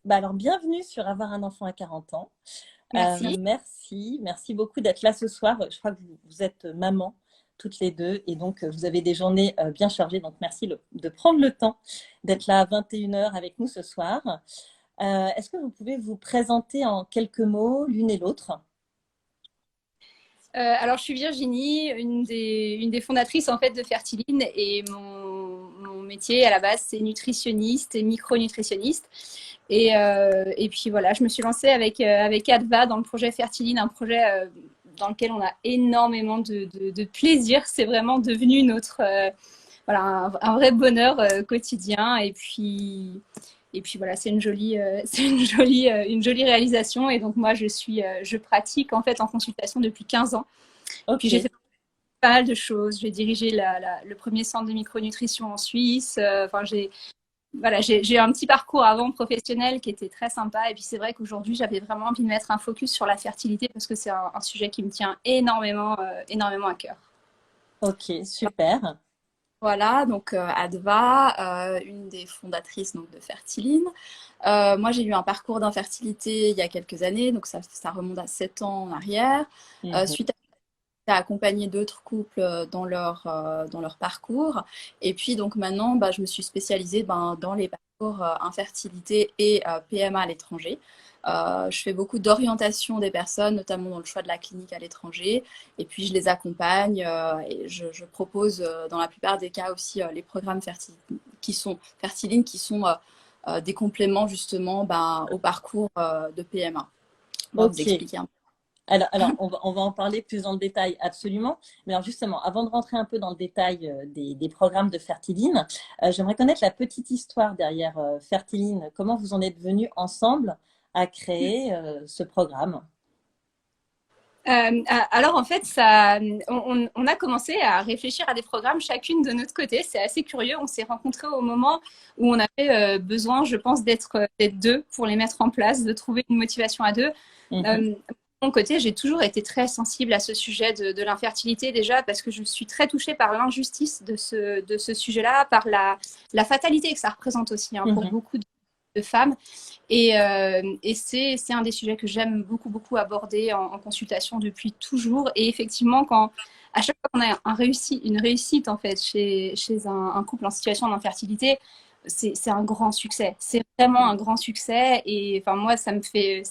Bah alors, bienvenue sur Avoir un enfant à 40 ans. Merci. Merci beaucoup d'être là ce soir. Je crois que vous êtes maman toutes les deux et donc vous avez des journées bien chargées. Donc merci de prendre le temps d'être là à 21 heures avec nous ce soir. Est-ce que vous pouvez vous présenter en quelques mots l'une et l'autre? Alors, je suis Virginie, une des fondatrices en fait de Fertiline, et mon métier à la base c'est nutritionniste et micronutritionniste. Et puis voilà, je me suis lancée avec Adva dans le projet Fertiline, un projet dans lequel on a énormément de plaisir. C'est vraiment devenu notre voilà, un vrai bonheur quotidien. Et puis voilà, c'est une jolie, une jolie réalisation. Et donc moi, je pratique en fait en consultation depuis 15 ans. Puis j'ai Ok, fait pas mal de choses. J'ai dirigé le premier centre de micronutrition en Suisse. Enfin, j'ai eu un petit parcours avant professionnel qui était très sympa. Et puis c'est vrai qu'aujourd'hui, j'avais vraiment envie de mettre un focus sur la fertilité parce que c'est un sujet qui me tient énormément, énormément à cœur. ok, super. Voilà, donc Adva, une des fondatrices donc, de Fertiline. Moi, j'ai eu un parcours d'infertilité il y a quelques années, donc ça remonte à 7 ans en arrière. Mhm. Suite à accompagner d'autres couples dans leur parcours. Et puis, donc maintenant, bah, je me suis spécialisée dans les parcours infertilité et PMA à l'étranger. Je fais beaucoup d'orientation des personnes, notamment dans le choix de la clinique à l'étranger. Et puis, je les accompagne et je propose dans la plupart des cas aussi les programmes qui sont fertilines, qui sont des compléments justement bah, au parcours de PMA. On va vous Ok. expliquer un Alors on va en parler plus dans le détail, absolument. Mais alors justement, avant de rentrer un peu dans le détail des programmes de Fertiline, j'aimerais connaître la petite histoire derrière Fertiline. Comment vous en êtes venus ensemble à créer ce programme? Alors en fait, on a commencé à réfléchir à des programmes chacune de notre côté. C'est assez curieux. On s'est rencontrés au moment où on avait besoin, je pense, d'être deux pour les mettre en place, de trouver une motivation à deux. Mhm, De mon côté, j'ai toujours été très sensible à ce sujet de l'infertilité déjà parce que je suis très touchée par l'injustice de ce sujet-là, par la fatalité que ça représente aussi hein, pour mhm. beaucoup de femmes. Et c'est un des sujets que j'aime beaucoup, beaucoup aborder en consultation depuis toujours. Et effectivement, à chaque fois qu'on a une réussite en fait chez un couple en situation d'infertilité, c'est un grand succès. C'est vraiment un grand succès. Et enfin, moi, ça me fait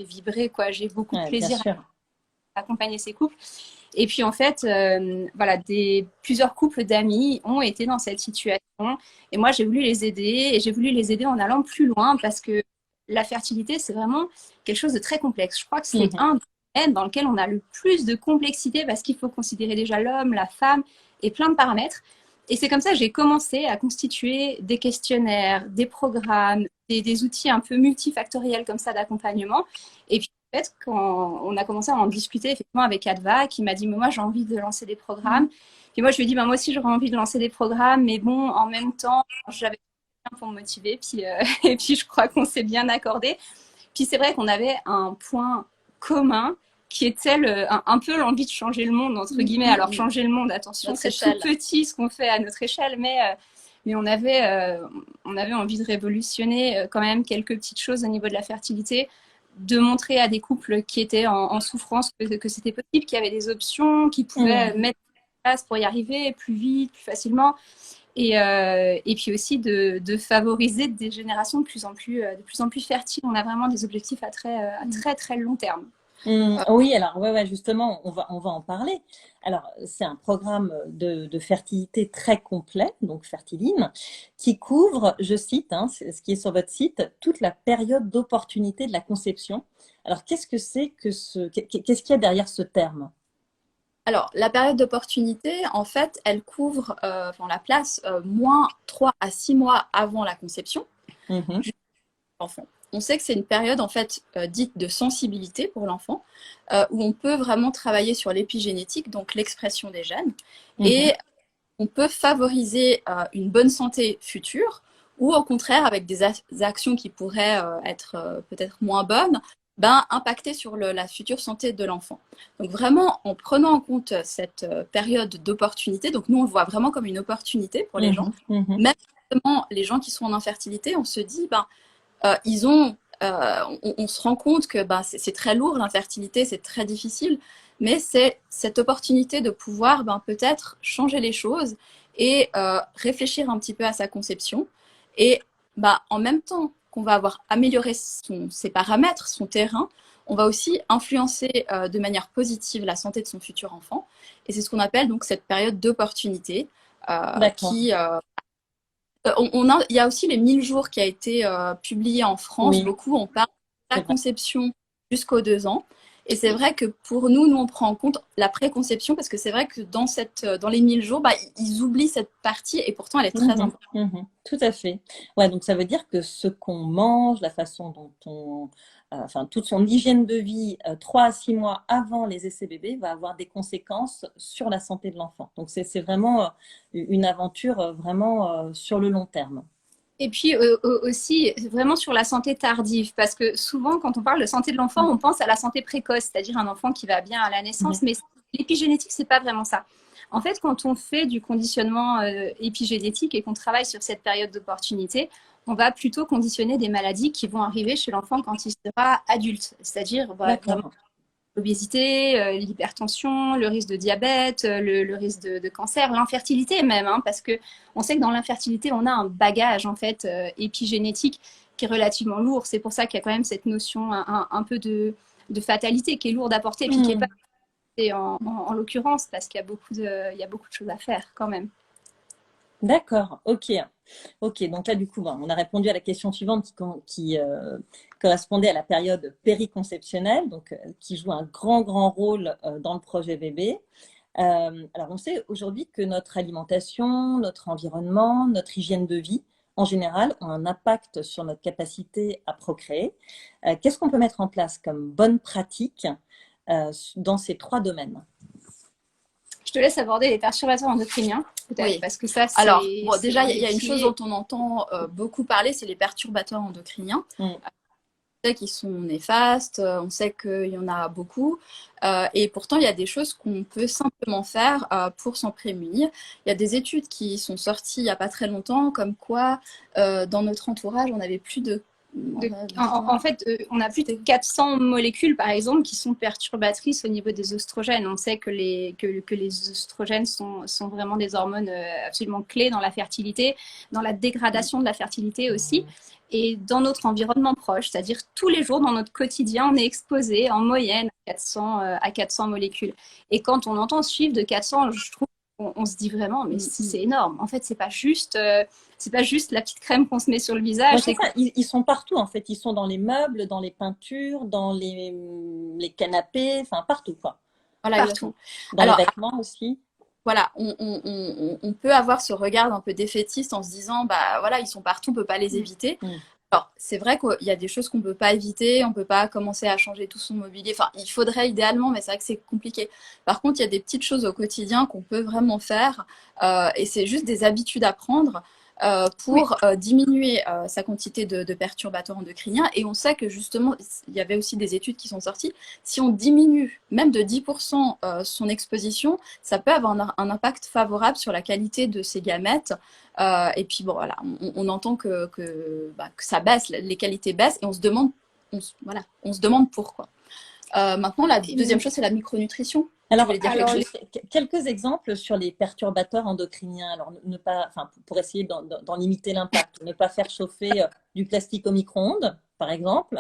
vibrer, quoi. J'ai beaucoup de Ouais, bien plaisir sûr. à accompagner ces couples. Et puis en fait, voilà, plusieurs couples d'amis ont été dans cette situation. Et moi, j'ai voulu les aider. Et j'ai voulu les aider en allant plus loin parce que la fertilité, c'est vraiment quelque chose de très complexe. Je crois que c'est Mhm, un des domaines dans lequel on a le plus de complexité parce qu'il faut considérer déjà l'homme, la femme et plein de paramètres. Et c'est comme ça que j'ai commencé à constituer des questionnaires, des programmes, des outils un peu multifactoriels comme ça d'accompagnement. Et puis en fait, quand on a commencé à en discuter effectivement avec Adva, qui m'a dit, mais moi j'ai envie de lancer des programmes. Puis moi je lui ai dit, bah, moi aussi j'aurais envie de lancer des programmes, mais bon, en même temps, j'avais rien pour me motiver. Puis, et puis je crois qu'on s'est bien accordé. Puis c'est vrai qu'on avait un point commun qui était un peu l'envie de changer le monde, entre guillemets. Alors changer le monde, attention, notre c'est tout échelle. petit ce qu'on fait à notre échelle, mais on avait envie de révolutionner quand même quelques petites choses au niveau de la fertilité, de montrer à des couples qui étaient en souffrance que c'était possible, qu'il y avait des options, qu'ils pouvaient Mhm. mettre en place pour y arriver plus vite, plus facilement. Et puis aussi de favoriser des générations de plus en plus fertiles. On a vraiment des objectifs à très, très long terme. Oui, alors ouais, justement, on va en parler. Alors, c'est un programme de fertilité très complet, donc Fertiline, qui couvre, je cite, hein, c'est ce qui est sur votre site, toute la période d'opportunité de la conception. Alors, qu'est-ce que c'est que qu'est-ce qu'il y a derrière ce terme? Alors, la période d'opportunité, en fait, elle couvre enfin, la place moins 3 à 6 mois avant la conception Mhm, jusqu'à l'enfant. On sait que c'est une période en fait dite de sensibilité pour l'enfant, où on peut vraiment travailler sur l'épigénétique, donc l'expression des gènes, mhm, et on peut favoriser une bonne santé future, ou au contraire, avec des actions qui pourraient être peut-être moins bonnes, ben, impacter sur la future santé de l'enfant. Donc vraiment, en prenant en compte cette période d'opportunité, donc nous on le voit vraiment comme une opportunité pour les gens, mhm, mhm, même les gens qui sont en infertilité, on se dit, ben, on se rend compte que c'est très lourd, l'infertilité, c'est très difficile, mais c'est cette opportunité de pouvoir peut-être changer les choses et réfléchir un petit peu à sa conception. Et en même temps qu'on va avoir amélioré ses paramètres, son terrain, on va aussi influencer de manière positive la santé de son futur enfant. Et c'est ce qu'on appelle donc cette période d'opportunité qui il y a aussi les 1000 jours qui a été publié en France. Oui, Beaucoup, on parle de la c'est vrai. conception jusqu'aux 2 ans. Et c'est vrai que pour nous, on prend en compte la préconception parce que c'est vrai que dans les 1000 jours, ils oublient cette partie et pourtant elle est très importante. Tout à fait. Ouais, donc ça veut dire que ce qu'on mange, la façon dont enfin, toute son hygiène de vie, 3 à 6 mois avant les essais bébés, va avoir des conséquences sur la santé de l'enfant. Donc c'est vraiment une aventure vraiment sur le long terme. Et puis aussi, vraiment sur la santé tardive, parce que souvent, quand on parle de santé de l'enfant, on pense à la santé précoce, c'est-à-dire un enfant qui va bien à la naissance, mais l'épigénétique, c'est pas vraiment ça. En fait, quand on fait du conditionnement épigénétique et qu'on travaille sur cette période d'opportunité, on va plutôt conditionner des maladies qui vont arriver chez l'enfant quand il sera adulte, c'est-à-dire vraiment l'obésité, l'hypertension, le risque de diabète, le risque de cancer, l'infertilité même, hein, parce que on sait que dans l'infertilité, on a un bagage en fait épigénétique qui est relativement lourd. C'est pour ça qu'il y a quand même cette notion un peu de fatalité qui est lourde à porter et puis qui est pas en l'occurrence parce qu'il y a beaucoup de choses à faire quand même. D'accord, ok. Ok, donc là, du coup, on a répondu à la question suivante qui correspondait à la période périconceptionnelle, donc qui joue un grand rôle dans le projet bébé. Alors, on sait aujourd'hui que notre alimentation, notre environnement, notre hygiène de vie, en général, ont un impact sur notre capacité à procréer. Qu'est-ce qu'on peut mettre en place comme bonne pratique dans ces 3 domaines? Je te laisse aborder les perturbateurs endocriniens, peut-être, parce que ça, c'est... Alors, déjà, il y a une chose dont on entend beaucoup parler, c'est les perturbateurs endocriniens. On sait qu'ils sont néfastes, on sait qu'il y en a beaucoup, et pourtant, il y a des choses qu'on peut simplement faire pour s'en prémunir. Il y a des études qui sont sorties il n'y a pas très longtemps, comme quoi, dans notre entourage, on avait plus de en fait, on a plus de 400 molécules, par exemple, qui sont perturbatrices au niveau des oestrogènes. On sait que les oestrogènes sont vraiment des hormones absolument clés dans la fertilité, dans la dégradation de la fertilité aussi, et dans notre environnement proche, c'est-à-dire tous les jours dans notre quotidien, on est exposé en moyenne à 400 molécules. Et quand on entend ce chiffre de 400, je trouve on se dit vraiment, mais c'est énorme. En fait, c'est pas juste la petite crème qu'on se met sur le visage. Ouais, ils sont partout, en fait. Ils sont dans les meubles, dans les peintures, dans les canapés, enfin partout, quoi. Voilà, partout. Dans les vêtements aussi. Voilà, on peut avoir ce regard un peu défaitiste en se disant, voilà, ils sont partout, on peut pas les éviter. Alors, c'est vrai qu'il y a des choses qu'on peut pas éviter, on peut pas commencer à changer tout son mobilier. Enfin, il faudrait idéalement, mais c'est vrai que c'est compliqué. Par contre, il y a des petites choses au quotidien qu'on peut vraiment faire, et c'est juste des habitudes à prendre pour diminuer sa quantité de perturbateurs endocriniens. Et on sait que justement, il y avait aussi des études qui sont sorties, si on diminue même de 10% son exposition, ça peut avoir un impact favorable sur la qualité de ses gamètes. Et puis bon, voilà, on entend que ça baisse, les qualités baissent, et on se demande pourquoi. Maintenant, la deuxième chose, c'est la micronutrition. Alors, quelques exemples sur les perturbateurs endocriniens. Alors, pour essayer d'en limiter l'impact, ne pas faire chauffer du plastique au micro-ondes, par exemple.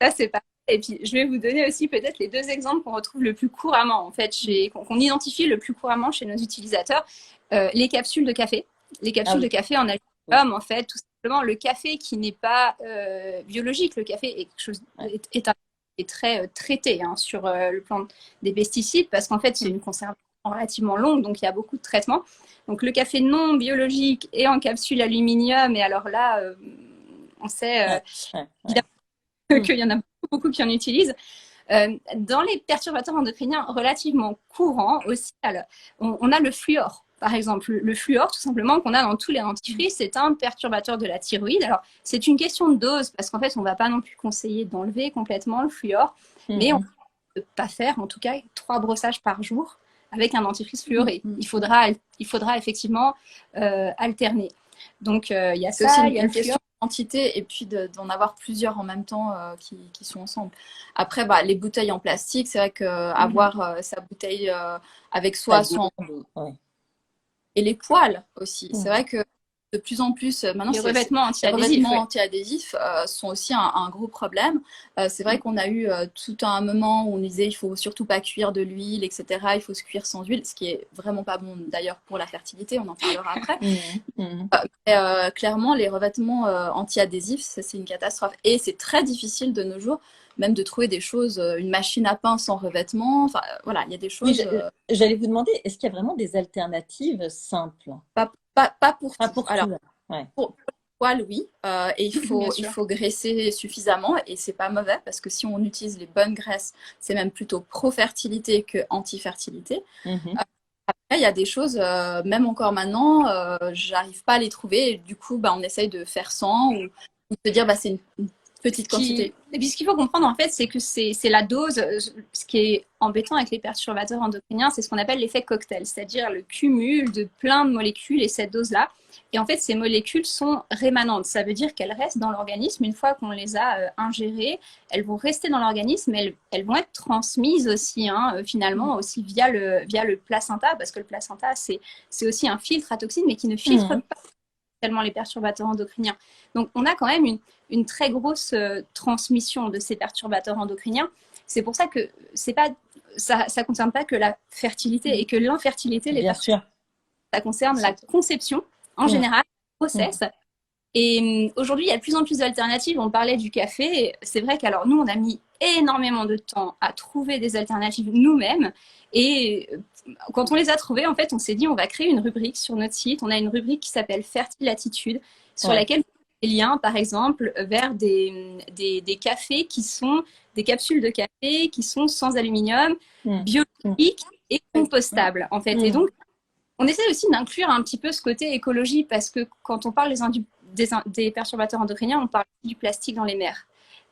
Ça, c'est pas. Et puis, je vais vous donner aussi peut-être les 2 exemples qu'on retrouve le plus couramment, en fait, qu'on identifie le plus couramment chez nos utilisateurs. Les capsules de café. Les capsules de café en aluminium, en fait, tout simplement, le café qui n'est pas biologique. Le café est quelque chose est très traité sur le plan des pesticides parce qu'en fait, c'est une conservation relativement longue, donc il y a beaucoup de traitements. Donc, le café non biologique est en capsule aluminium, et alors là, on sait qu'il y en a beaucoup qui en utilisent. Dans les perturbateurs endocriniens relativement courants aussi, on a le fluor. Par exemple, le fluor, tout simplement, qu'on a dans tous les dentifrices, c'est un perturbateur de la thyroïde. Alors, c'est une question de dose, parce qu'en fait, on ne va pas non plus conseiller d'enlever complètement le fluor, mais on ne peut pas faire, en tout cas, 3 brossages par jour avec un dentifrice fluoré. Il faudra effectivement alterner. Donc, il y a C'est aussi ça, il y a une le question fluor. de quantité et puis d'en avoir plusieurs en même temps qui sont ensemble. Après, les bouteilles en plastique, c'est vrai qu'avoir sa bouteille avec Ça soi, gourde, ouais. et les poils aussi. C'est Mm. vrai que de plus en plus, maintenant, Les revêtements les anti-adhésifs, revêtements ouais. anti-adhésifs sont aussi un gros problème. C'est vrai qu'on a eu tout un moment où on disait il faut surtout pas cuire de l'huile, etc. Il faut se cuire sans huile, ce qui est vraiment pas bon d'ailleurs pour la fertilité, on en parlera après. Mais, clairement, les revêtements anti-adhésifs, c'est une catastrophe. Et c'est très difficile de nos jours, même de trouver des choses, une machine à pain sans revêtement. Enfin, voilà, il y a des Oui, choses, j'allais vous demander, est-ce qu'il y a vraiment des alternatives simples? pas pour Pas tout. pour Alors, tout. Ouais. pour le poil, oui, et Bien il sûr. faut graisser suffisamment, et c'est pas mauvais, parce que si on utilise les bonnes graisses, c'est même plutôt pro-fertilité que anti-fertilité. Mhm. Après, il y a des choses, même encore maintenant, j'arrive pas à les trouver, et du coup, on essaye de faire sans, ou de se dire, c'est une petite quantité. Et puis ce qu'il faut comprendre en fait, c'est que c'est la dose. Ce qui est embêtant avec les perturbateurs endocriniens, c'est ce qu'on appelle l'effet cocktail, c'est-à-dire le cumul de plein de molécules et cette dose-là. Et en fait, ces molécules sont rémanentes. Ça veut dire qu'elles restent dans l'organisme une fois qu'on les a ingérées. Elles vont rester dans l'organisme, elles vont être transmises aussi, finalement, aussi via le placenta, parce que le placenta, c'est aussi un filtre à toxines, mais qui ne filtre pas tellement les perturbateurs endocriniens. Donc, on a quand même une très grosse transmission de ces perturbateurs endocriniens. C'est pour ça que ça ne concerne pas que la fertilité et que l'infertilité. Bien sûr. Ça concerne la conception en général, la grossesse. Et aujourd'hui, il y a de plus en plus d'alternatives. On parlait du café. C'est vrai qu'alors nous, on a mis énormément de temps à trouver des alternatives nous-mêmes. Et quand on les a trouvées, en fait, on s'est dit, on va créer une rubrique sur notre site. On a une rubrique qui s'appelle Fertilatitude, sur laquelle on a des liens, par exemple, vers des cafés qui sont des capsules de café qui sont sans aluminium, biologiques et compostables, en fait. Et donc, on essaie aussi d'inclure un petit peu ce côté écologie, parce que quand on parle des perturbateurs endocriniens, on parle du plastique dans les mers.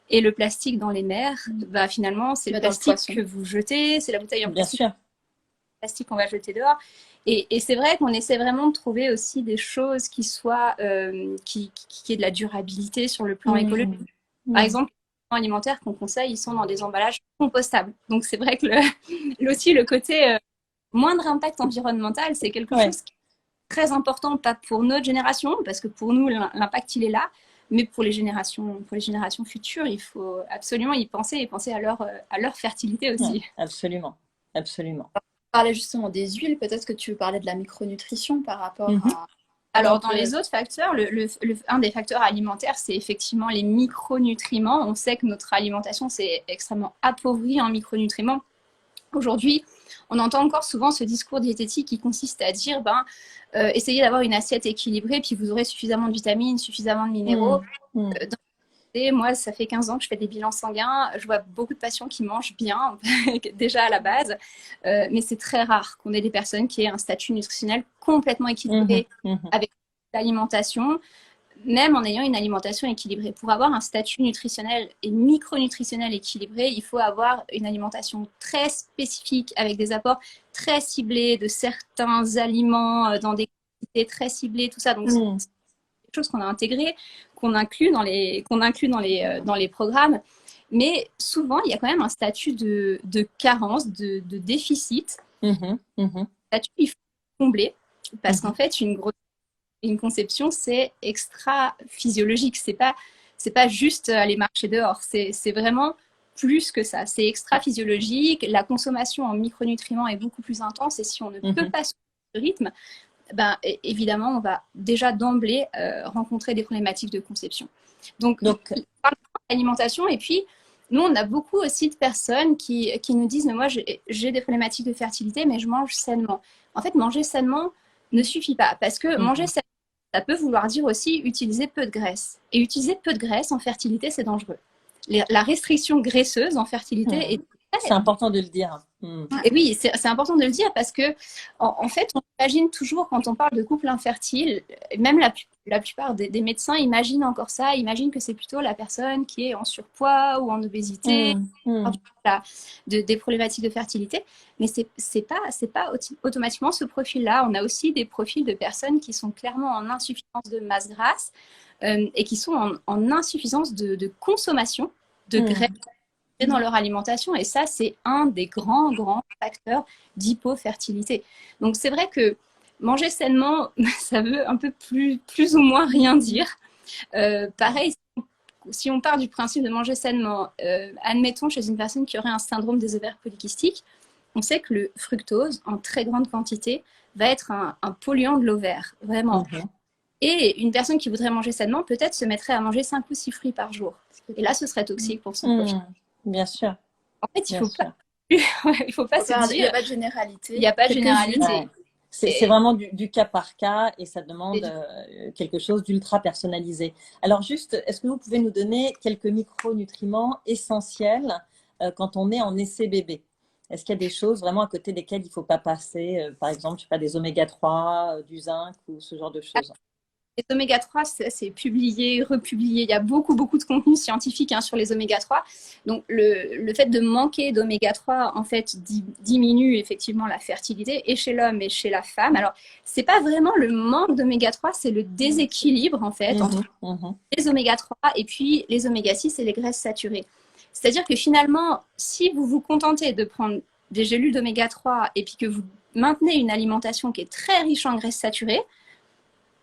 Et le plastique dans les mers, finalement, c'est le plastique que vous jetez, c'est la bouteille en plastique. Bien sûr. Plastique qu'on va jeter dehors. Et c'est vrai qu'on essaie vraiment de trouver aussi des choses qui soient, qui aient de la durabilité sur le plan écologique. Par exemple, les aliments alimentaires qu'on conseille, ils sont dans des emballages compostables. Donc c'est vrai que aussi le côté moindre impact environnemental, c'est quelque chose qui est très important, pas pour notre génération, parce que pour nous, l'impact, il est là, mais pour les générations futures, il faut absolument y penser et penser à leur fertilité aussi. Ouais, absolument, absolument. On parlait justement des huiles, peut-être que tu veux parler de la micronutrition par rapport à... Alors, dans les autres facteurs, un des facteurs alimentaires, c'est effectivement les micronutriments. On sait que notre alimentation, c'est extrêmement appauvri en micronutriments. Aujourd'hui, on entend encore souvent ce discours diététique qui consiste à dire essayez d'avoir une assiette équilibrée, puis vous aurez suffisamment de vitamines, suffisamment de minéraux. Moi, ça fait 15 ans que je fais des bilans sanguins. Je vois beaucoup de patients qui mangent bien, déjà à la base. Mais c'est très rare qu'on ait des personnes qui aient un statut nutritionnel complètement équilibré avec l'alimentation, même en ayant une alimentation équilibrée. Pour avoir un statut nutritionnel et micronutritionnel équilibré, il faut avoir une alimentation très spécifique, avec des apports très ciblés de certains aliments dans des quantités très ciblées, tout ça. Donc, c'est quelque chose qu'on a intégré, qu'on inclut dans les programmes. Mais souvent, il y a quand même un statut de carence, de déficit. Statut, il faut combler, parce qu'en fait, une conception, c'est extra physiologique. C'est pas juste aller marcher dehors. C'est vraiment plus que ça. C'est extra physiologique. La consommation en micronutriments est beaucoup plus intense. Et si on ne peut pas suivre ce rythme, évidemment, on va déjà d'emblée rencontrer des problématiques de conception. Donc on parle d'alimentation. Et puis, nous, on a beaucoup aussi de personnes qui nous disent, mais moi, j'ai des problématiques de fertilité, mais je mange sainement. En fait, manger sainement ne suffit pas, parce que manger sainement, ça peut vouloir dire aussi utiliser peu de graisse. Et utiliser peu de graisse en fertilité, c'est dangereux. La restriction graisseuse en fertilité est C'est important de le dire. Et oui, c'est important de le dire parce que, en fait, on imagine toujours quand on parle de couple infertile, même la plupart des médecins imaginent encore ça, imaginent que c'est plutôt la personne qui est en surpoids ou en obésité, des problématiques de fertilité. Mais c'est pas automatiquement ce profil-là. On a aussi des profils de personnes qui sont clairement en insuffisance de masse grasse et qui sont en insuffisance de consommation de graisse dans leur alimentation, et ça, c'est un des grands facteurs d'hypofertilité. Donc, c'est vrai que manger sainement, ça veut un peu plus ou moins rien dire. Pareil, si on part du principe de manger sainement, admettons chez une personne qui aurait un syndrome des ovaires polykystiques, on sait que le fructose, en très grande quantité, va être un polluant de l'ovaire, vraiment. Et une personne qui voudrait manger sainement, peut-être se mettrait à manger 5 ou 6 fruits par jour. Et là, ce serait toxique pour son profil. Bien sûr. En fait, il ne faut pas se dire. Il n'y a pas de généralité. Il n'y a pas de généralité. Ouais. C'est vraiment du cas par cas et ça demande quelque chose d'ultra personnalisé. Alors juste, est-ce que vous pouvez nous donner quelques micronutriments essentiels quand on est en essai bébé? Est-ce qu'il y a des choses vraiment à côté desquelles il ne faut pas passer, par exemple, je sais pas, des oméga 3, du zinc ou ce genre de choses? Les oméga 3, c'est publié, republié. Il y a beaucoup de contenu scientifique sur les oméga 3. Donc, le fait de manquer d'oméga 3, en fait, diminue effectivement la fertilité et chez l'homme et chez la femme. Alors, c'est pas vraiment le manque d'oméga 3, c'est le déséquilibre, en fait, entre les oméga 3 et puis les oméga 6 et les graisses saturées. C'est-à-dire que finalement, si vous vous contentez de prendre des gélules d'oméga 3 et puis que vous maintenez une alimentation qui est très riche en graisses saturées,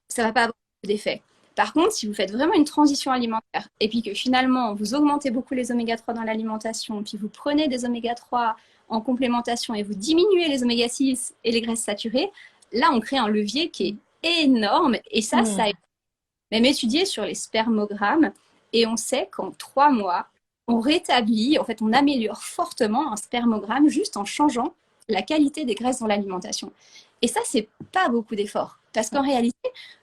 ça ne va pas avoir d'effet. Par contre, si vous faites vraiment une transition alimentaire et puis que finalement vous augmentez beaucoup les oméga 3 dans l'alimentation, puis vous prenez des oméga 3 en complémentation et vous diminuez les oméga 6 et les graisses saturées, là on crée un levier qui est énorme et ça a été même étudié sur les spermogrammes et on sait qu'en 3 mois, on rétablit, en fait on améliore fortement un spermogramme juste en changeant la qualité des graisses dans l'alimentation. Et ça, c'est pas beaucoup d'efforts. Parce qu'en réalité,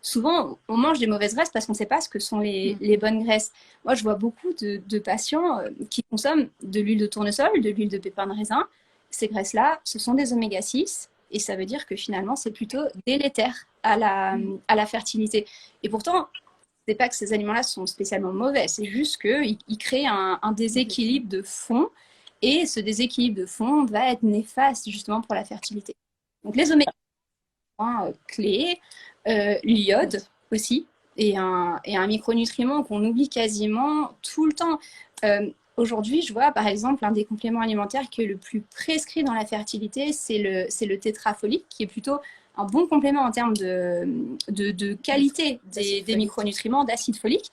souvent, on mange des mauvaises graisses parce qu'on ne sait pas ce que sont les bonnes graisses. Moi, je vois beaucoup de patients qui consomment de l'huile de tournesol, de l'huile de pépins de raisin. Ces graisses-là, ce sont des oméga 6 et ça veut dire que finalement, c'est plutôt délétère à la fertilité. Et pourtant, c'est pas que ces aliments-là sont spécialement mauvais, c'est juste qu'ils créent un déséquilibre de fond et ce déséquilibre de fond va être néfaste justement pour la fertilité. Donc, les oméga clés, l'iode aussi, et un micronutriment qu'on oublie quasiment tout le temps. Aujourd'hui, je vois par exemple un des compléments alimentaires qui est le plus prescrit dans la fertilité, c'est le tétrafolique, qui est plutôt un bon complément en termes de qualité des micronutriments, d'acide folique,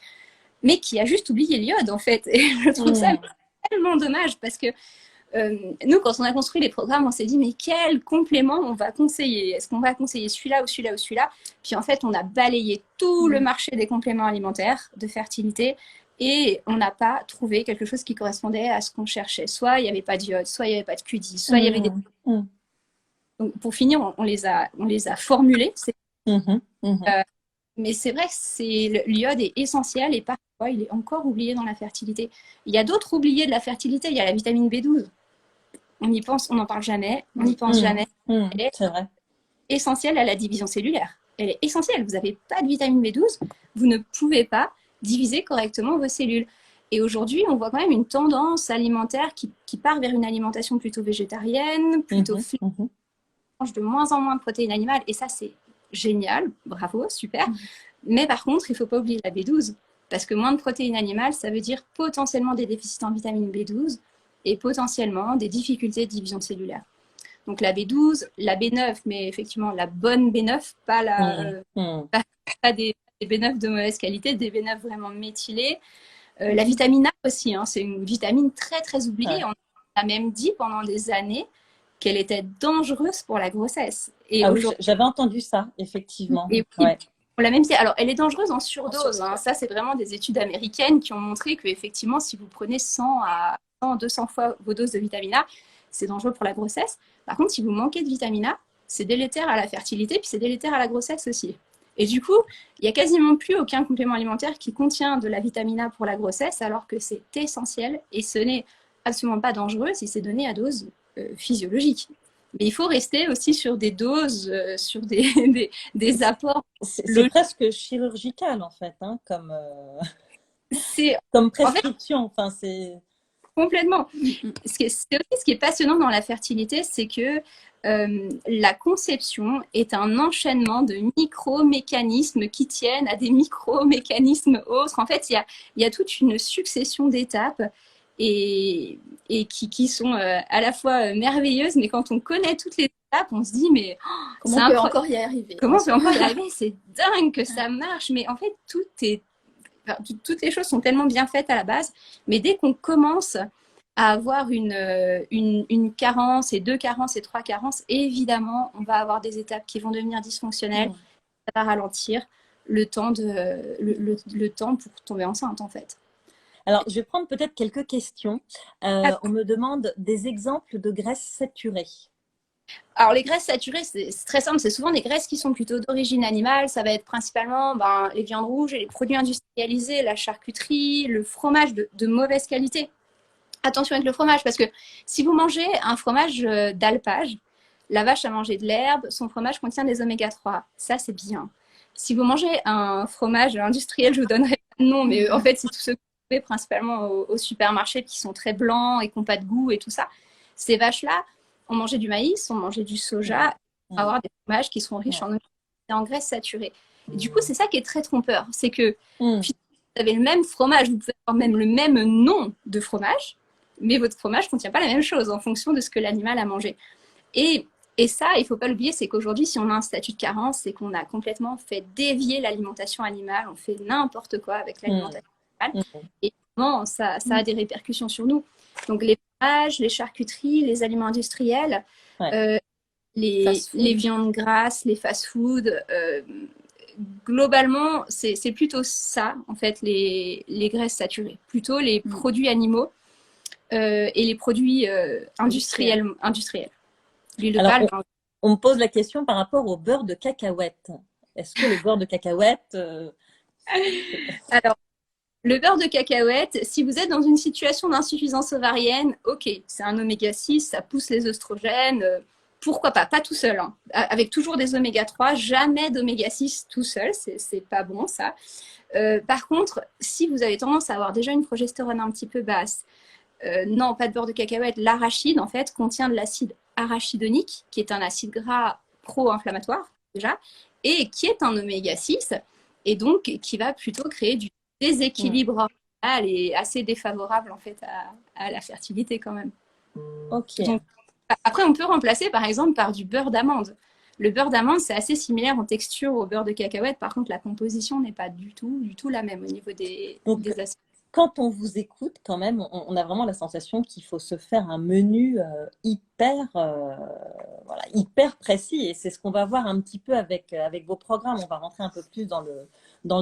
mais qui a juste oublié l'iode en fait. Et je trouve ça tellement dommage parce que nous, quand on a construit les programmes, on s'est dit mais quel complément on va conseiller? Est-ce qu'on va conseiller celui-là ou celui-là ou celui-là? Puis en fait, on a balayé tout le marché des compléments alimentaires de fertilité et on n'a pas trouvé quelque chose qui correspondait à ce qu'on cherchait. Soit il n'y avait pas d'iode, soit il n'y avait pas de QD, soit il y avait des... Donc, pour finir, on les a formulés. Mais c'est vrai que l'iode est essentiel et parfois il est encore oublié dans la fertilité. Il y a d'autres oubliés de la fertilité. Il y a la vitamine B12. On y pense, on n'en parle jamais, on n'y pense jamais. Elle est essentielle à la division cellulaire. Elle est essentielle. Vous n'avez pas de vitamine B12, vous ne pouvez pas diviser correctement vos cellules. Et aujourd'hui, on voit quand même une tendance alimentaire qui part vers une alimentation plutôt végétarienne, plutôt mange de moins en moins de protéines animales. Et ça, c'est génial, bravo, super. Mais par contre, il ne faut pas oublier la B12. Parce que moins de protéines animales, ça veut dire potentiellement des déficits en vitamine B12 et potentiellement des difficultés de division cellulaire. Donc la B12, la B9, mais effectivement la bonne B9, pas des B9 de mauvaise qualité, des B9 vraiment méthylés. La vitamine A aussi, c'est une vitamine très très oubliée. On a même dit pendant des années qu'elle était dangereuse pour la grossesse. Et j'avais entendu ça, effectivement. Et on l'a même dit. Alors, elle est dangereuse en surdose. Ça, c'est vraiment des études américaines qui ont montré qu'effectivement, si vous prenez 100 à 200 fois vos doses de vitamine A, c'est dangereux pour la grossesse. Par contre, si vous manquez de vitamine A, c'est délétère à la fertilité, puis c'est délétère à la grossesse aussi. Et du coup, il n'y a quasiment plus aucun complément alimentaire qui contient de la vitamine A pour la grossesse, alors que c'est essentiel. Et ce n'est absolument pas dangereux si c'est donné à dose physiologique. Mais il faut rester aussi sur des doses, sur des apports. C'est presque chirurgical, en fait, hein, comme En fait, prescription. Enfin, c'est… complètement. C'est aussi ce qui est passionnant dans la fertilité, c'est que la conception est un enchaînement de micro-mécanismes qui tiennent à des micro-mécanismes autres. En fait, il y a toute une succession d'étapes et qui sont à la fois merveilleuses, mais quand on connaît toutes les étapes, on se dit, mais comment on peut encore y arriver? Comment on peut encore y arriver? C'est dingue que ça marche, mais en fait, toutes les choses sont tellement bien faites à la base, mais dès qu'on commence à avoir une carence et 2 carences et 3 carences, évidemment, on va avoir des étapes qui vont devenir dysfonctionnelles, ça va ralentir le temps pour tomber enceinte, en fait. Alors, je vais prendre peut-être quelques questions. On me demande des exemples de graisses saturées. Alors, les graisses saturées, c'est très simple. C'est souvent des graisses qui sont plutôt d'origine animale. Ça va être principalement les viandes rouges et les produits industrialisés, la charcuterie, le fromage de mauvaise qualité. Attention avec le fromage, parce que si vous mangez un fromage d'alpage, la vache a mangé de l'herbe, son fromage contient des oméga 3. Ça, c'est bien. Si vous mangez un fromage industriel, je vous donnerai pas de nom, mais en fait, c'est tout ce que vous trouvez principalement au supermarché qui sont très blancs et qui n'ont pas de goût et tout ça. Ces vaches-là, on mangeait du maïs, on mangeait du soja, on va avoir des fromages qui sont riches en graisses saturées. Et du coup, c'est ça qui est très trompeur. C'est que vous avez le même fromage, vous pouvez avoir même le même nom de fromage, mais votre fromage ne contient pas la même chose en fonction de ce que l'animal a mangé. Et ça, il ne faut pas l'oublier, c'est qu'aujourd'hui, si on a un statut de carence, c'est qu'on a complètement fait dévier l'alimentation animale, on fait n'importe quoi avec l'alimentation animale. Et vraiment, ça a des répercussions sur nous. Donc, les fromages, les charcuteries, les aliments industriels, les viandes grasses, les fast-foods, globalement, c'est plutôt ça, en fait, les graisses saturées. Plutôt les produits animaux et les produits industriels. Alors, on me pose la question par rapport au beurre de cacahuète. Est-ce que le beurre de cacahuète… Alors, le beurre de cacahuète, si vous êtes dans une situation d'insuffisance ovarienne, ok, c'est un oméga 6, ça pousse les oestrogènes, pourquoi pas, pas tout seul, hein. Avec toujours des oméga 3, jamais d'oméga 6 tout seul, c'est pas bon ça. Par contre, si vous avez tendance à avoir déjà une progestérone un petit peu basse, non, pas de beurre de cacahuète. L'arachide, en fait, contient de l'acide arachidonique, qui est un acide gras pro-inflammatoire, déjà, et qui est un oméga 6, et donc qui va plutôt créer du déséquilibre hormonal et assez défavorable, en fait, à la fertilité, quand même. Ok. Donc, après, on peut remplacer, par exemple, par du beurre d'amande. Le beurre d'amande, c'est assez similaire en texture au beurre de cacahuète. Par contre, la composition n'est pas du tout la même au niveau des acides. Quand on vous écoute, quand même, on a vraiment la sensation qu'il faut se faire un menu hyper précis. Et c'est ce qu'on va voir un petit peu avec vos programmes. On va rentrer un peu plus dans le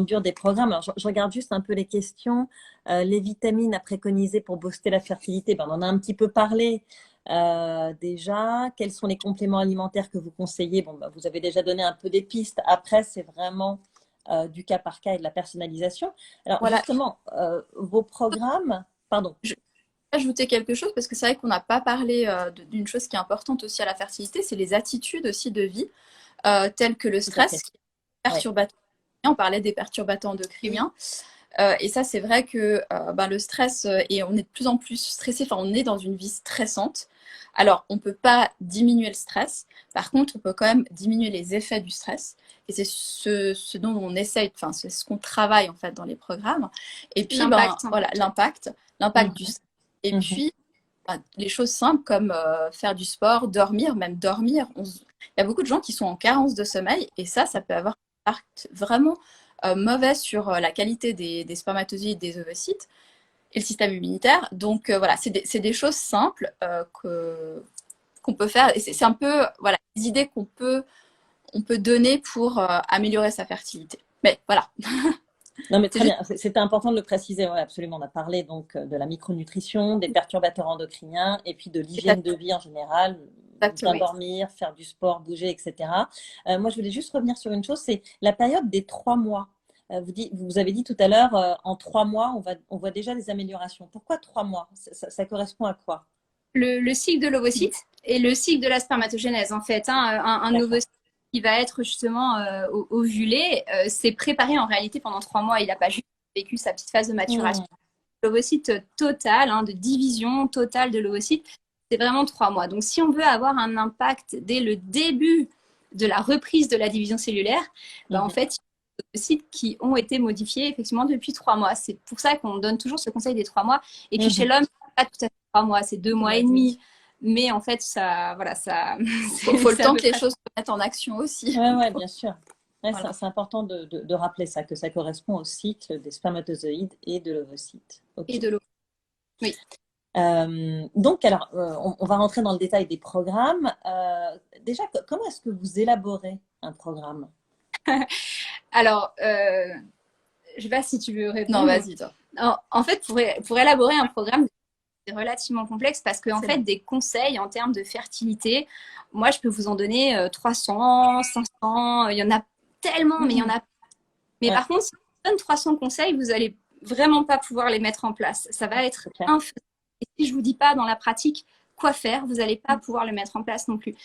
dur des programmes. Alors, je regarde juste un peu les questions. Les vitamines à préconiser pour booster la fertilité, on en a un petit peu parlé déjà. Quels sont les compléments alimentaires que vous conseillez? Vous avez déjà donné un peu des pistes. Après, c'est vraiment… du cas par cas et de la personnalisation. Alors justement, vos programmes, pardon. Je vais ajouter quelque chose parce que c'est vrai qu'on n'a pas parlé d'une chose qui est importante aussi à la fertilité, c'est les attitudes aussi de vie, telles que le stress, qui est perturbateur. On parlait des perturbateurs endocriniens. Et ça, c'est vrai que le stress, et on est de plus en plus stressé, on est dans une vie stressante. Alors, on ne peut pas diminuer le stress. Par contre, on peut quand même diminuer les effets du stress. Et c'est ce dont on essaye, c'est ce qu'on travaille en fait dans les programmes. Et puis, l'impact du stress. Et puis, les choses simples comme faire du sport, dormir, même dormir. Il y a beaucoup de gens qui sont en carence de sommeil et ça peut avoir un impact vraiment mauvais sur la qualité des spermatozoïdes, des ovocytes et le système immunitaire. Donc c'est des choses simples qu'on peut faire. Et c'est un peu les idées qu'on peut donner pour améliorer sa fertilité. Mais voilà. Non, mais très bien. C'était important de le préciser. Ouais, absolument. On a parlé donc de la micronutrition, des perturbateurs endocriniens et puis de l'hygiène de vie en général. Bien dormir, faire du sport, bouger, etc. Moi, je voulais juste revenir sur une chose, c'est la période des 3 mois. Vous avez dit tout à l'heure, en 3 mois, on voit déjà des améliorations. Pourquoi 3 mois? Ça correspond à quoi? Le cycle de l'ovocyte et le cycle de la spermatogénèse, en fait. Hein, un ovocyte qui va être justement ovulé, c'est préparé en réalité pendant 3 mois. Il n'a pas juste vécu sa petite phase de maturation. L'ovocyte total, hein, de division totale de l'ovocyte, c'est vraiment 3 mois. Donc, si on veut avoir un impact dès le début de la reprise de la division cellulaire, en fait, il y a des ovocytes qui ont été modifiés effectivement depuis 3 mois. C'est pour ça qu'on donne toujours ce conseil des 3 mois. Et puis, chez l'homme, c'est pas tout à fait 3 mois, c'est 2 mois et demi. Mais en fait, ça, voilà, ça. Faut le temps que les choses se mettent en action aussi. Oui, bien sûr. Ouais, voilà. C'est important de rappeler ça, que ça correspond au cycle des spermatozoïdes et de l'ovocyte. Okay. Et de l'ovocyte. Oui. Donc, alors, on va rentrer dans le détail des programmes. Déjà, comment est-ce que vous élaborez un programme? Alors, je ne sais pas si tu veux répondre. Non, vas-y, toi. En fait, pour élaborer un programme, c'est relativement complexe parce qu'en fait, des conseils en termes de fertilité, moi, je peux vous en donner 300, 500, il y en a tellement, mais il y en a. Mais par contre, si je donne 300 conseils, vous n'allez vraiment pas pouvoir les mettre en place. Ça va être infaisable. Et si je ne vous dis pas dans la pratique quoi faire, vous n'allez pas pouvoir le mettre en place non plus.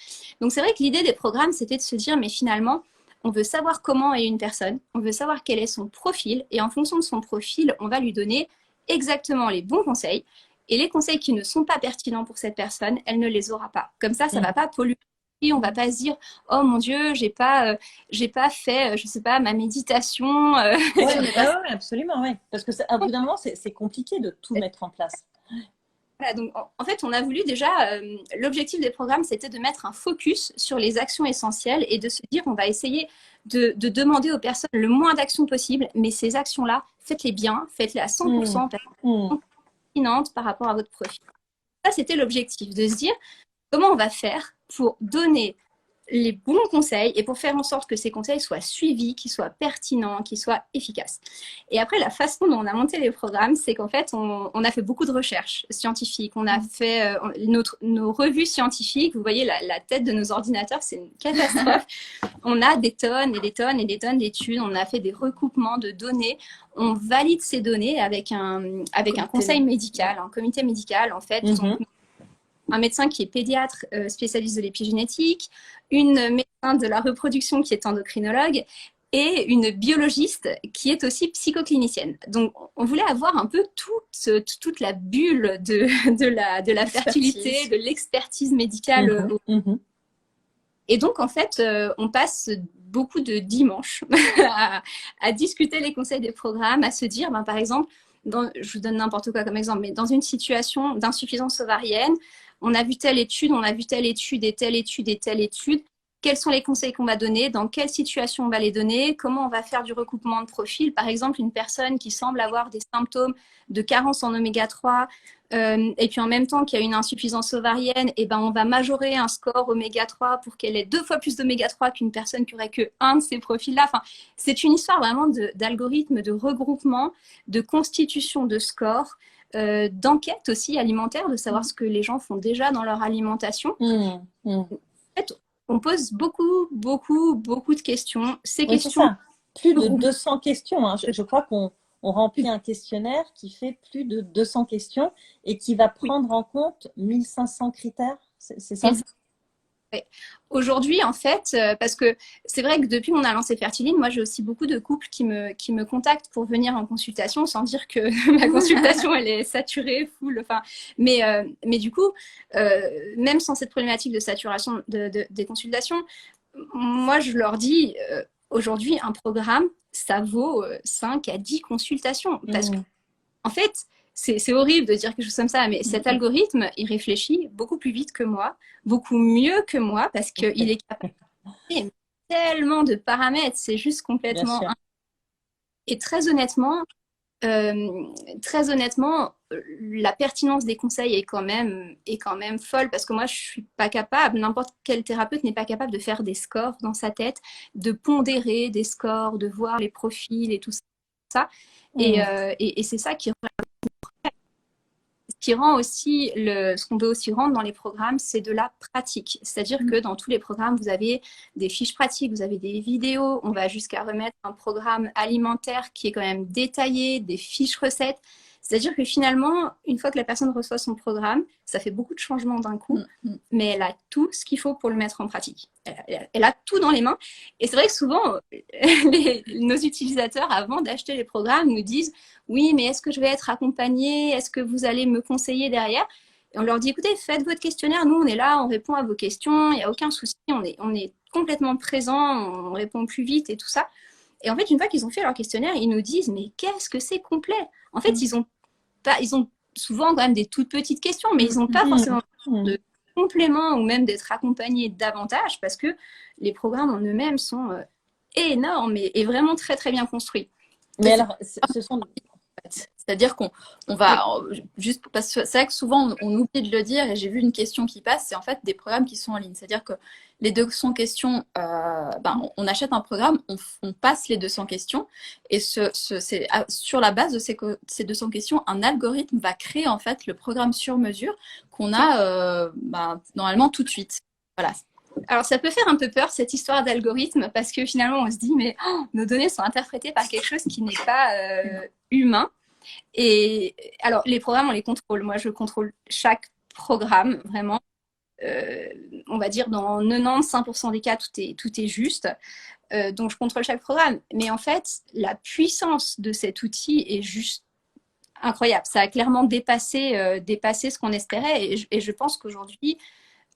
Donc, c'est vrai que l'idée des programmes, c'était de se dire, mais finalement, on veut savoir comment est une personne, on veut savoir quel est son profil, et en fonction de son profil, on va lui donner exactement les bons conseils. Et les conseils qui ne sont pas pertinents pour cette personne, elle ne les aura pas. Comme ça ne va pas polluer. On va pas se dire, oh mon Dieu, j'ai pas fait, je sais pas, ma méditation. Oui, absolument, oui. Parce que à bout d'un moment, c'est compliqué de tout mettre en place. Voilà, donc en fait, on a voulu déjà, l'objectif des programmes, c'était de mettre un focus sur les actions essentielles et de se dire, on va essayer de demander aux personnes le moins d'actions possible, mais ces actions-là, faites-les bien, faites-les à 100%, pertinentes par rapport à votre profil. Ça, c'était l'objectif, de se dire comment on va faire pour donner les bons conseils et pour faire en sorte que ces conseils soient suivis, qu'ils soient pertinents, qu'ils soient efficaces. Et après, la façon dont on a monté les programmes, c'est qu'en fait, on a fait beaucoup de recherches scientifiques. On a fait nos revues scientifiques. Vous voyez la tête de nos ordinateurs, c'est une catastrophe. On a des tonnes et des tonnes et des tonnes d'études. On a fait des recoupements de données. On valide ces données avec un conseil médical, un comité médical, en fait. Donc, un médecin qui est pédiatre spécialiste de l'épigénétique, une médecin de la reproduction qui est endocrinologue et une biologiste qui est aussi psychoclinicienne. Donc, on voulait avoir un peu toute la bulle de la fertilité, de l'expertise médicale. Et donc, en fait, on passe beaucoup de dimanches à discuter les conseils des programmes, à se dire, par exemple, je vous donne n'importe quoi comme exemple, mais dans une situation d'insuffisance ovarienne, on a vu telle étude, on a vu telle étude et telle étude et telle étude. Quels sont les conseils qu'on va donner? Dans quelle situation on va les donner? Comment on va faire du recoupement de profil? Par exemple, une personne qui semble avoir des symptômes de carence en oméga 3 et puis en même temps qu'il y a une insuffisance ovarienne, et on va majorer un score oméga 3 pour qu'elle ait 2 fois plus d'oméga 3 qu'une personne qui aurait que un de ces profils-là. Enfin, c'est une histoire vraiment d'algorithme, de regroupement, de constitution de scores. D'enquête aussi alimentaire, de savoir ce que les gens font déjà dans leur alimentation. En fait, on pose beaucoup de questions. Ces questions... C'est ça. Plus de 200 questions. Hein. Je crois qu'on remplit un questionnaire qui fait plus de 200 questions et qui va prendre en compte 1500 critères. C'est ça? Aujourd'hui, en fait, parce que c'est vrai que depuis qu'on a lancé Fertiline, moi j'ai aussi beaucoup de couples qui me contactent pour venir en consultation, sans dire que ma consultation elle est saturée, full. Enfin, mais du coup, même sans cette problématique de saturation des consultations, moi je leur dis aujourd'hui un programme ça vaut 5 à 10 consultations parce que en fait c'est horrible de dire quelque chose comme ça, mais cet algorithme, il réfléchit beaucoup plus vite que moi, beaucoup mieux que moi, parce qu'il est capable de tellement de paramètres, c'est juste complètement... Et très honnêtement, la pertinence des conseils est quand même folle, parce que moi, je suis pas capable, n'importe quel thérapeute n'est pas capable de faire des scores dans sa tête, de pondérer des scores, de voir les profils et tout ça. Et c'est ça qui qui rend aussi ce qu'on veut aussi rendre dans les programmes, c'est de la pratique. C'est-à-dire que dans tous les programmes, vous avez des fiches pratiques, vous avez des vidéos, on va jusqu'à remettre un programme alimentaire qui est quand même détaillé, des fiches recettes. C'est-à-dire que finalement, une fois que la personne reçoit son programme, ça fait beaucoup de changements d'un coup, mais elle a tout ce qu'il faut pour le mettre en pratique. Elle a tout dans les mains. Et c'est vrai que souvent, nos utilisateurs, avant d'acheter les programmes, nous disent « Oui, mais est-ce que je vais être accompagnée? Est-ce que vous allez me conseiller derrière ?» Et on leur dit « Écoutez, faites votre questionnaire. Nous, on est là, on répond à vos questions. Il n'y a aucun souci. On est complètement présent. On répond plus vite et tout ça. » Et en fait, une fois qu'ils ont fait leur questionnaire, ils nous disent « Mais qu'est-ce que c'est complet ?» En fait, ils ont souvent quand même des toutes petites questions, mais ils n'ont pas forcément de complément ou même d'être accompagnés davantage parce que les programmes en eux-mêmes sont énormes et vraiment très, très bien construits. Mais alors, ce sont... C'est-à-dire qu'on va, juste parce que c'est vrai que souvent on oublie de le dire et j'ai vu une question qui passe, c'est en fait des programmes qui sont en ligne. C'est-à-dire que les 200 questions, on achète un programme, on passe les 200 questions et sur la base de ces 200 questions, un algorithme va créer en fait le programme sur mesure qu'on a normalement tout de suite. Voilà. Alors, ça peut faire un peu peur, cette histoire d'algorithme, parce que finalement, on se dit, mais nos données sont interprétées par quelque chose qui n'est pas humain. Et alors, les programmes, on les contrôle. Moi, je contrôle chaque programme, vraiment. On va dire, dans 95% des cas, tout est juste. Donc, je contrôle chaque programme. Mais en fait, la puissance de cet outil est juste incroyable. Ça a clairement dépassé ce qu'on espérait. Et je pense qu'aujourd'hui,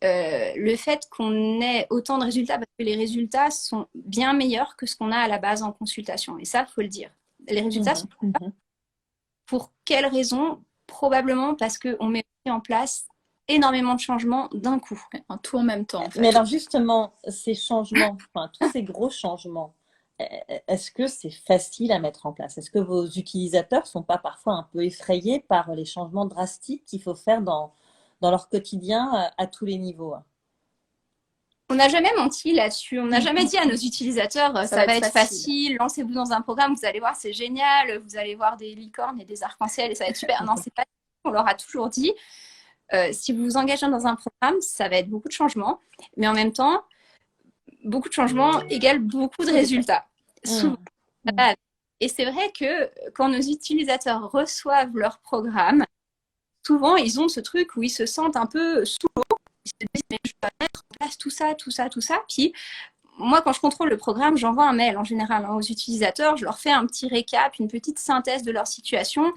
le fait qu'on ait autant de résultats, parce que les résultats sont bien meilleurs que ce qu'on a à la base en consultation. Et ça, il faut le dire. Les résultats sont pour quelles raisons? Probablement parce qu'on met en place énormément de changements d'un coup. Tout en même temps, en fait. Mais alors justement, ces changements, tous ces gros changements, est-ce que c'est facile à mettre en place? Est-ce que vos utilisateurs ne sont pas parfois un peu effrayés par les changements drastiques qu'il faut faire dans leur quotidien à tous les niveaux? On n'a jamais menti là-dessus. On n'a jamais dit à nos utilisateurs ça va être facile, lancez-vous dans un programme, vous allez voir, c'est génial, vous allez voir des licornes et des arcs-en-ciel et ça va être super. Non, c'est pas ça. On leur a toujours dit si vous vous engagez dans un programme, ça va être beaucoup de changements, mais en même temps, beaucoup de changements égale beaucoup de résultats. Souvent. Et c'est vrai que quand nos utilisateurs reçoivent leur programme, souvent ils ont ce truc où ils se sentent un peu sous l'eau. Ils se disent, mais je dois mettre en place tout ça, tout ça, tout ça. Puis, moi, quand je contrôle le programme, j'envoie un mail en général aux utilisateurs. Je leur fais un petit récap, une petite synthèse de leur situation.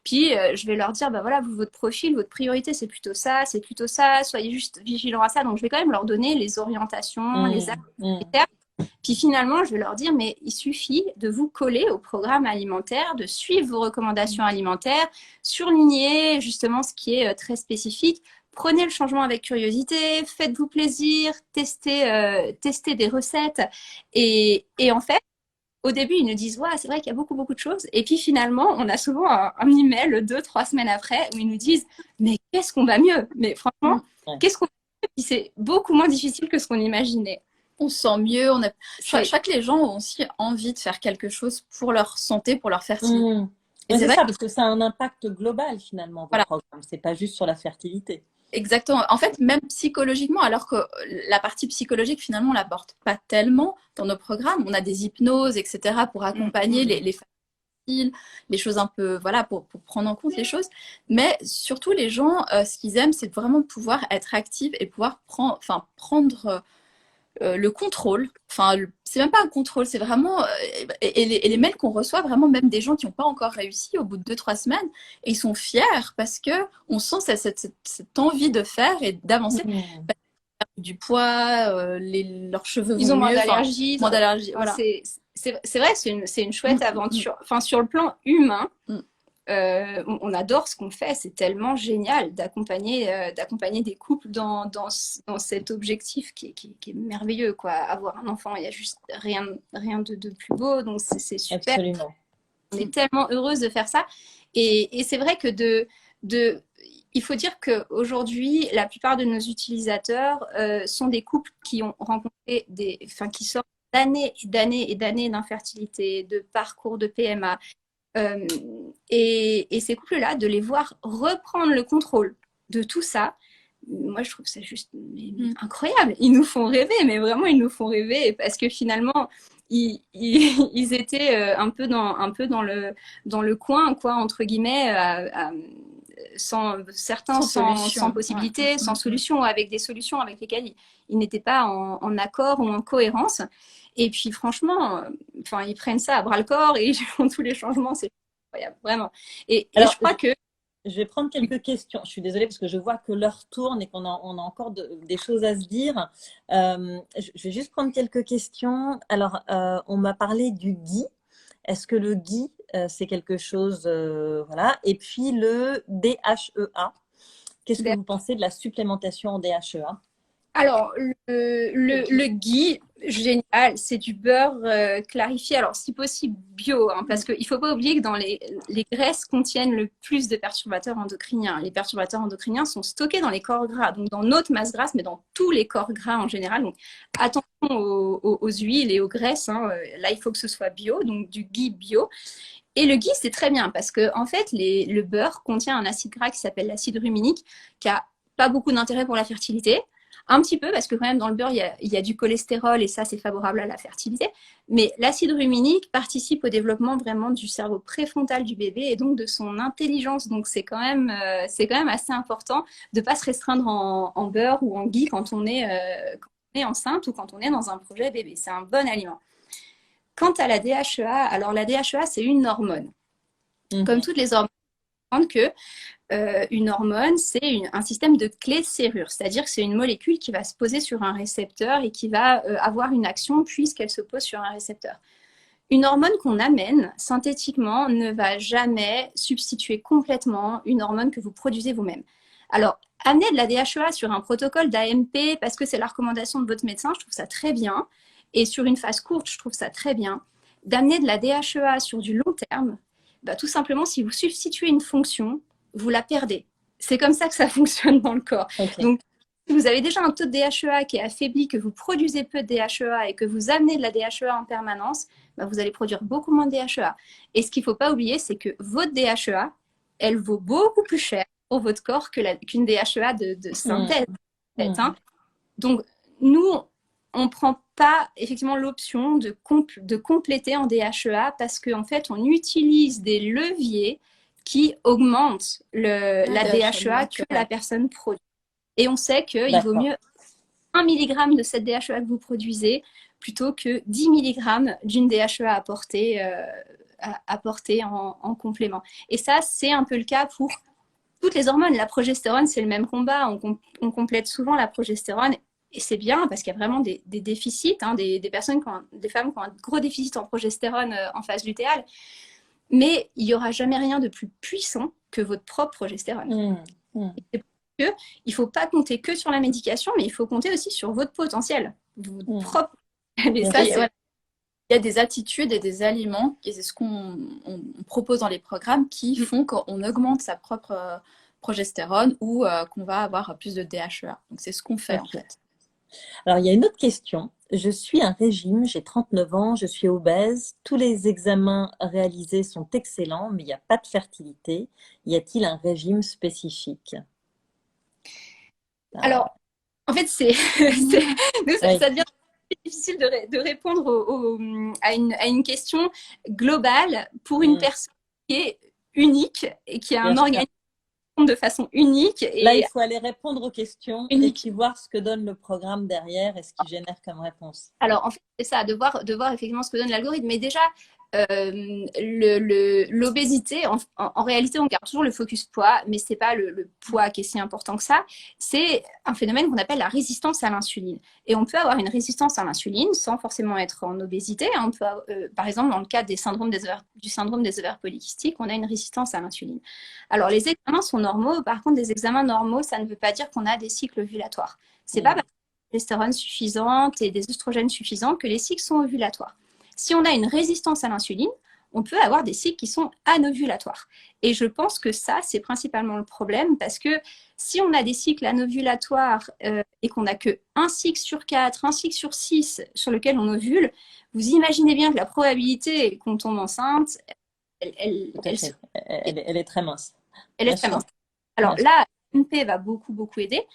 Puis, je vais leur dire, voilà, votre profil, votre priorité, c'est plutôt ça, soyez juste vigilants à ça. Donc, je vais quand même leur donner les orientations, les actes. Puis, finalement, je vais leur dire, mais il suffit de vous coller au programme alimentaire, de suivre vos recommandations alimentaires, surligner justement ce qui est très spécifique. Prenez le changement avec curiosité, faites-vous plaisir, testez des recettes. Et en fait, au début, ils nous disent ouais, c'est vrai qu'il y a beaucoup, beaucoup de choses. Et puis finalement, on a souvent un email 2-3 semaines après où ils nous disent mais qu'est-ce qu'on va mieux? Mais franchement, qu'est-ce qu'on va mieux? Puis c'est beaucoup moins difficile que ce qu'on imaginait. On se sent mieux. Je crois que les gens ont aussi envie de faire quelque chose pour leur santé, pour leur fertilité. Et c'est ça, parce que ça a un impact global finalement, votre programme. C'est pas juste sur la fertilité. Exactement. En fait, même psychologiquement, alors que la partie psychologique, finalement, on ne l'aborde pas tellement dans nos programmes. On a des hypnoses, etc., pour accompagner les faciles, les choses un peu, voilà, pour prendre en compte les choses. Mais surtout, les gens, ce qu'ils aiment, c'est vraiment pouvoir être actifs et pouvoir prendre le contrôle. C'est même pas un contrôle, c'est vraiment... et les mails qu'on reçoit, vraiment, même des gens qui n'ont pas encore réussi au bout de 2-3 semaines, et ils sont fiers parce qu'on sent cette envie de faire et d'avancer. Du poids, leurs cheveux ils ont mieux, moins d'allergie. Voilà. C'est vrai, c'est une chouette aventure. Enfin, sur le plan humain, on adore ce qu'on fait. C'est tellement génial d'accompagner des couples dans cet objectif qui est merveilleux, quoi. Avoir un enfant, il n'y a juste rien de plus beau. Donc, c'est super. Absolument. On est tellement heureuse de faire ça. Et c'est vrai que il faut dire qu'aujourd'hui, la plupart de nos utilisateurs sont des couples qui ont rencontré qui sortent d'années et d'années et d'années d'infertilité, de parcours de PMA, Euh, et ces couples-là, de les voir reprendre le contrôle de tout ça, moi je trouve ça juste incroyable. Ils nous font rêver, mais vraiment ils nous font rêver parce que finalement ils étaient un peu dans le coin, quoi, entre guillemets, certains sans possibilité, sans solution, avec des solutions avec lesquelles ils n'étaient pas en accord ou en cohérence. Et puis franchement, enfin, ils prennent ça à bras le corps et ils font tous les changements, c'est incroyable, vraiment. Et Alors, je crois que je vais prendre quelques questions. Je suis désolée parce que je vois que l'heure tourne et on a encore des choses à se dire. Je vais juste prendre quelques questions. Alors, on m'a parlé du GUI. Est-ce que le GUI, c'est quelque chose, voilà. Et puis le DHEA. Qu'est-ce que vous pensez de la supplémentation en DHEA? alors, le ghee, génial, c'est du beurre clarifié, alors si possible bio, hein, parce qu'il ne faut pas oublier que dans les graisses contiennent le plus de perturbateurs endocriniens. Les perturbateurs endocriniens sont stockés dans les corps gras, donc dans notre masse grasse, mais dans tous les corps gras en général. Donc attention aux huiles et aux graisses, hein. Là, il faut que ce soit bio, donc du ghee bio. Et le ghee, c'est très bien parce que en fait, le beurre contient un acide gras qui s'appelle l'acide ruminique, qui a pas beaucoup d'intérêt pour la fertilité. Un petit peu, parce que quand même dans le beurre, il y a du cholestérol et ça, c'est favorable à la fertilité. Mais l'acide ruminique participe au développement vraiment du cerveau préfrontal du bébé et donc de son intelligence. Donc c'est quand même assez important de ne pas se restreindre en beurre ou en ghee quand on est enceinte ou quand on est dans un projet bébé. C'est un bon aliment. Quant à la DHEA, alors la DHEA, c'est une hormone. Comme toutes les hormones, que une hormone, c'est un système de clé-serrure, c'est-à-dire que c'est une molécule qui va se poser sur un récepteur et qui va avoir une action puisqu'elle se pose sur un récepteur. Une hormone qu'on amène synthétiquement ne va jamais substituer complètement une hormone que vous produisez vous-même. Alors, amener de la DHEA sur un protocole d'AMP parce que c'est la recommandation de votre médecin, je trouve ça très bien. Et sur une phase courte, je trouve ça très bien. D'amener de la DHEA sur du long terme, bah, tout simplement, si vous substituez une fonction, vous la perdez. C'est comme ça que ça fonctionne dans le corps. Okay. Donc, si vous avez déjà un taux de DHEA qui est affaibli, que vous produisez peu de DHEA et que vous amenez de la DHEA en permanence, bah, vous allez produire beaucoup moins de DHEA. Et ce qu'il ne faut pas oublier, c'est que votre DHEA, elle vaut beaucoup plus cher pour votre corps qu'une DHEA de synthèse. En fait, hein. Donc, nous, on ne prend pas effectivement l'option de compléter en DHEA parce qu'en fait, on utilise des leviers qui augmentent la DHEA que la personne produit. Et on sait qu'il vaut mieux 1 mg de cette DHEA que vous produisez plutôt que 10 mg d'une DHEA apportée en complément. Et ça, c'est un peu le cas pour toutes les hormones. La progestérone, c'est le même combat. On complète souvent la progestérone. Et c'est bien parce qu'il y a vraiment des déficits, hein, des femmes qui ont un gros déficit en progestérone en phase lutéale. Mais il n'y aura jamais rien de plus puissant que votre propre progestérone. C'est pour ça qu'il ne faut pas compter que sur la médication, mais il faut compter aussi sur votre potentiel. Votre propre... Il y a des attitudes et des aliments, et c'est ce qu'on propose dans les programmes, qui font qu'on augmente sa propre progestérone ou qu'on va avoir plus de DHEA. Donc c'est ce qu'on fait en fait. Alors, il y a une autre question. Je suis un régime, j'ai 39 ans, je suis obèse. Tous les examens réalisés sont excellents, mais il n'y a pas de fertilité. Y a-t-il un régime spécifique? Alors, en fait, ça devient difficile de répondre à une question globale pour une personne qui est unique et qui a un organisme de façon unique. Et là, il faut aller répondre aux questions et puis voir ce que donne le programme derrière et ce qu'il génère comme réponse. Alors, en fait, c'est ça, de voir effectivement ce que donne l'algorithme. Mais déjà, l'obésité, en réalité, on garde toujours le focus poids, mais ce n'est pas le poids qui est si important que ça. C'est un phénomène qu'on appelle la résistance à l'insuline. Et on peut avoir une résistance à l'insuline sans forcément être en obésité. On peut, par exemple, dans le cas du syndrome des ovaires polykystiques, on a une résistance à l'insuline. Alors, les examens sont normaux. Par contre, des examens normaux, ça ne veut pas dire qu'on a des cycles ovulatoires. Ce n'est pas parce qu'on a des progestérone suffisante et des oestrogènes suffisants que les cycles sont ovulatoires. Si on a une résistance à l'insuline, on peut avoir des cycles qui sont anovulatoires. Et je pense que ça, c'est principalement le problème parce que si on a des cycles anovulatoires et qu'on n'a qu'un cycle sur 4, un cycle sur 6 sur lequel on ovule, vous imaginez bien que la probabilité qu'on tombe enceinte Tout à fait. Elle est très mince. Elle est Bien très sûr. mince. Alors Bien sûr. là, l'AMP va beaucoup aider.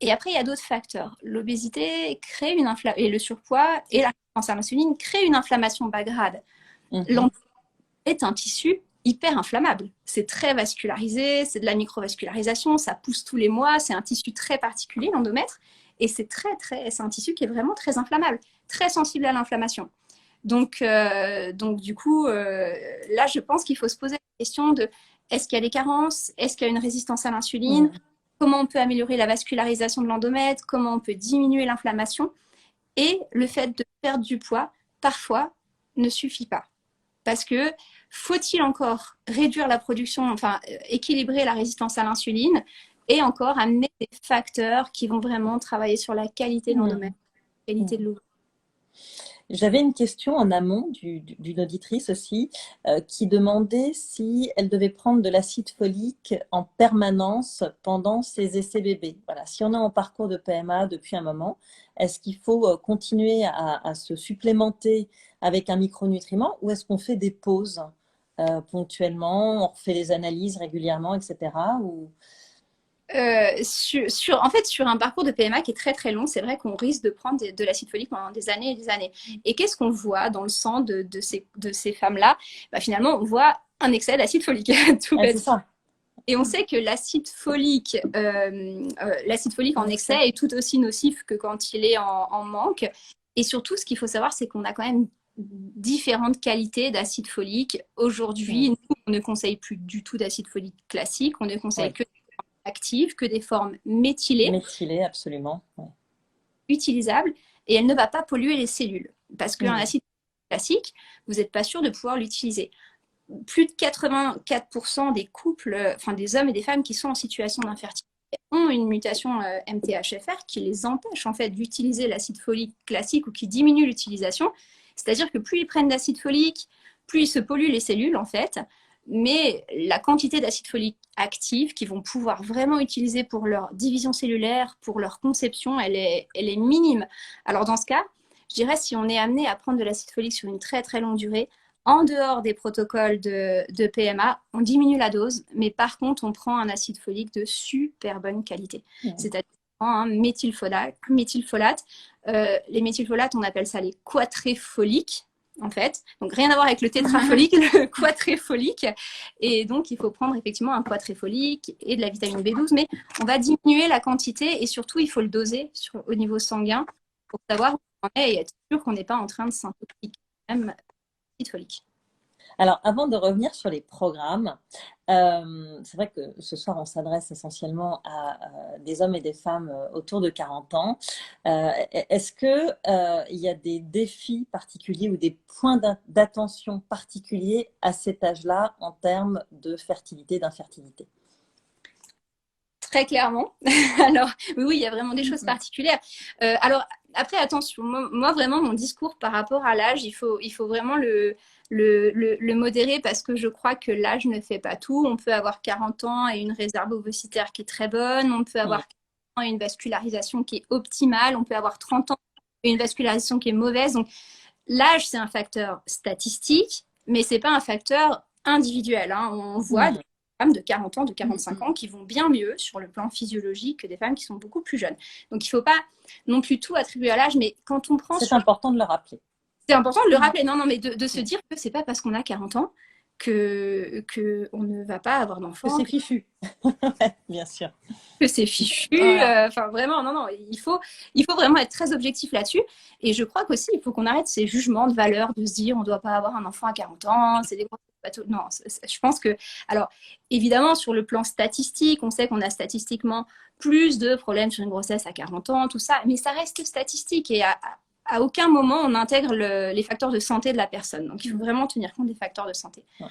Et après, il y a d'autres facteurs. L'obésité crée une inflammation, et le surpoids et la résistance à l'insuline créent une inflammation bas grade. Mhm. Est un tissu hyper inflammable. C'est très vascularisé, c'est de la microvascularisation, ça pousse tous les mois, c'est un tissu très particulier, l'endomètre, et c'est un tissu qui est vraiment très inflammable, très sensible à l'inflammation. Donc du coup, là, je pense qu'il faut se poser la question de est-ce qu'il y a des carences, est-ce qu'il y a une résistance à l'insuline, comment on peut améliorer la vascularisation de l'endomètre, comment on peut diminuer l'inflammation, et le fait de perdre du poids, parfois, ne suffit pas. Parce que faut-il encore réduire la production, enfin équilibrer la résistance à l'insuline et encore amener des facteurs qui vont vraiment travailler sur la qualité de l'endomètre, la qualité de l'eau. J'avais une question en amont d'une auditrice aussi qui demandait si elle devait prendre de l'acide folique en permanence pendant ses essais bébés. Voilà. Si on est en parcours de PMA depuis un moment, est-ce qu'il faut continuer à se supplémenter avec un micronutriment ou est-ce qu'on fait des pauses ponctuellement, on refait les analyses régulièrement, etc. ou... En fait, sur un parcours de PMA qui est très très long, c'est vrai qu'on risque de prendre de l'acide folique pendant des années et des années. Et qu'est-ce qu'on voit dans le sang de ces femmes-là? Finalement, on voit un excès d'acide folique. Tout c'est ça. Et on sait que l'acide folique en excès est tout aussi nocif que quand il est en manque. Et surtout, ce qu'il faut savoir, c'est qu'on a quand même différentes qualités d'acide folique. Aujourd'hui, nous, on ne conseille plus du tout d'acide folique classique. On ne conseille que active, que des formes méthylées. Méthylées, absolument. Utilisables, et elle ne va pas polluer les cellules. Parce qu'un acide classique, vous n'êtes pas sûr de pouvoir l'utiliser. Plus de 84% des couples, enfin des hommes et des femmes qui sont en situation d'infertilité ont une mutation MTHFR qui les empêche en fait d'utiliser l'acide folique classique ou qui diminue l'utilisation. C'est-à-dire que plus ils prennent d'acide folique, plus ils se polluent les cellules en fait. Mais la quantité d'acide folique active qu'ils vont pouvoir vraiment utiliser pour leur division cellulaire, pour leur conception, elle est minime. Alors dans ce cas, je dirais si on est amené à prendre de l'acide folique sur une très très longue durée, en dehors des protocoles de PMA, on diminue la dose, mais par contre, on prend un acide folique de super bonne qualité. C'est-à-dire un méthylfolate. Les méthylfolates, on appelle ça les quadrifoliques, en fait. Donc, rien à voir avec le tétrafolique, le quadrifolique. Et donc, il faut prendre effectivement un quadrifolique et de la vitamine B12, mais on va diminuer la quantité et surtout, il faut le doser au niveau sanguin pour savoir où on est et être sûr qu'on n'est pas en train de s'intoxiquer même folique. Alors, avant de revenir sur les programmes, c'est vrai que ce soir, on s'adresse essentiellement à des hommes et des femmes autour de 40 ans. Est-ce qu'il y a des défis particuliers ou des points d'attention particuliers à cet âge-là en termes de fertilité, d'infertilité? Très clairement. Alors, oui, il y a vraiment des choses particulières. Alors, après, attention, moi, vraiment, mon discours par rapport à l'âge, il faut vraiment le modérer parce que je crois que l'âge ne fait pas tout. On peut avoir 40 ans et une réserve ovocytaire qui est très bonne. On peut avoir 40 ans et une vascularisation qui est optimale. On peut avoir 30 ans et une vascularisation qui est mauvaise. Donc, l'âge, c'est un facteur statistique, mais ce n'est pas un facteur individuel. On voit des femmes de 40 ans, de 45 ans qui vont bien mieux sur le plan physiologique que des femmes qui sont beaucoup plus jeunes. Donc, il ne faut pas non plus tout attribuer à l'âge, mais quand on prend... C'est important de le rappeler. C'est important de le rappeler, non, mais de se dire que c'est pas parce qu'on a 40 ans que on ne va pas avoir d'enfants. Que c'est fichu, bien sûr. Que c'est fichu, enfin vraiment, non, il faut vraiment être très objectif là-dessus. Et je crois qu'aussi, il faut qu'on arrête ces jugements de valeur, de se dire on ne doit pas avoir un enfant à 40 ans, c'est des gros bateaux. Non, je pense que, alors évidemment, sur le plan statistique, on sait qu'on a statistiquement plus de problèmes sur une grossesse à 40 ans, tout ça, mais ça reste statistique et à aucun moment on intègre les facteurs de santé de la personne. Donc, il faut vraiment tenir compte des facteurs de santé. Ouais.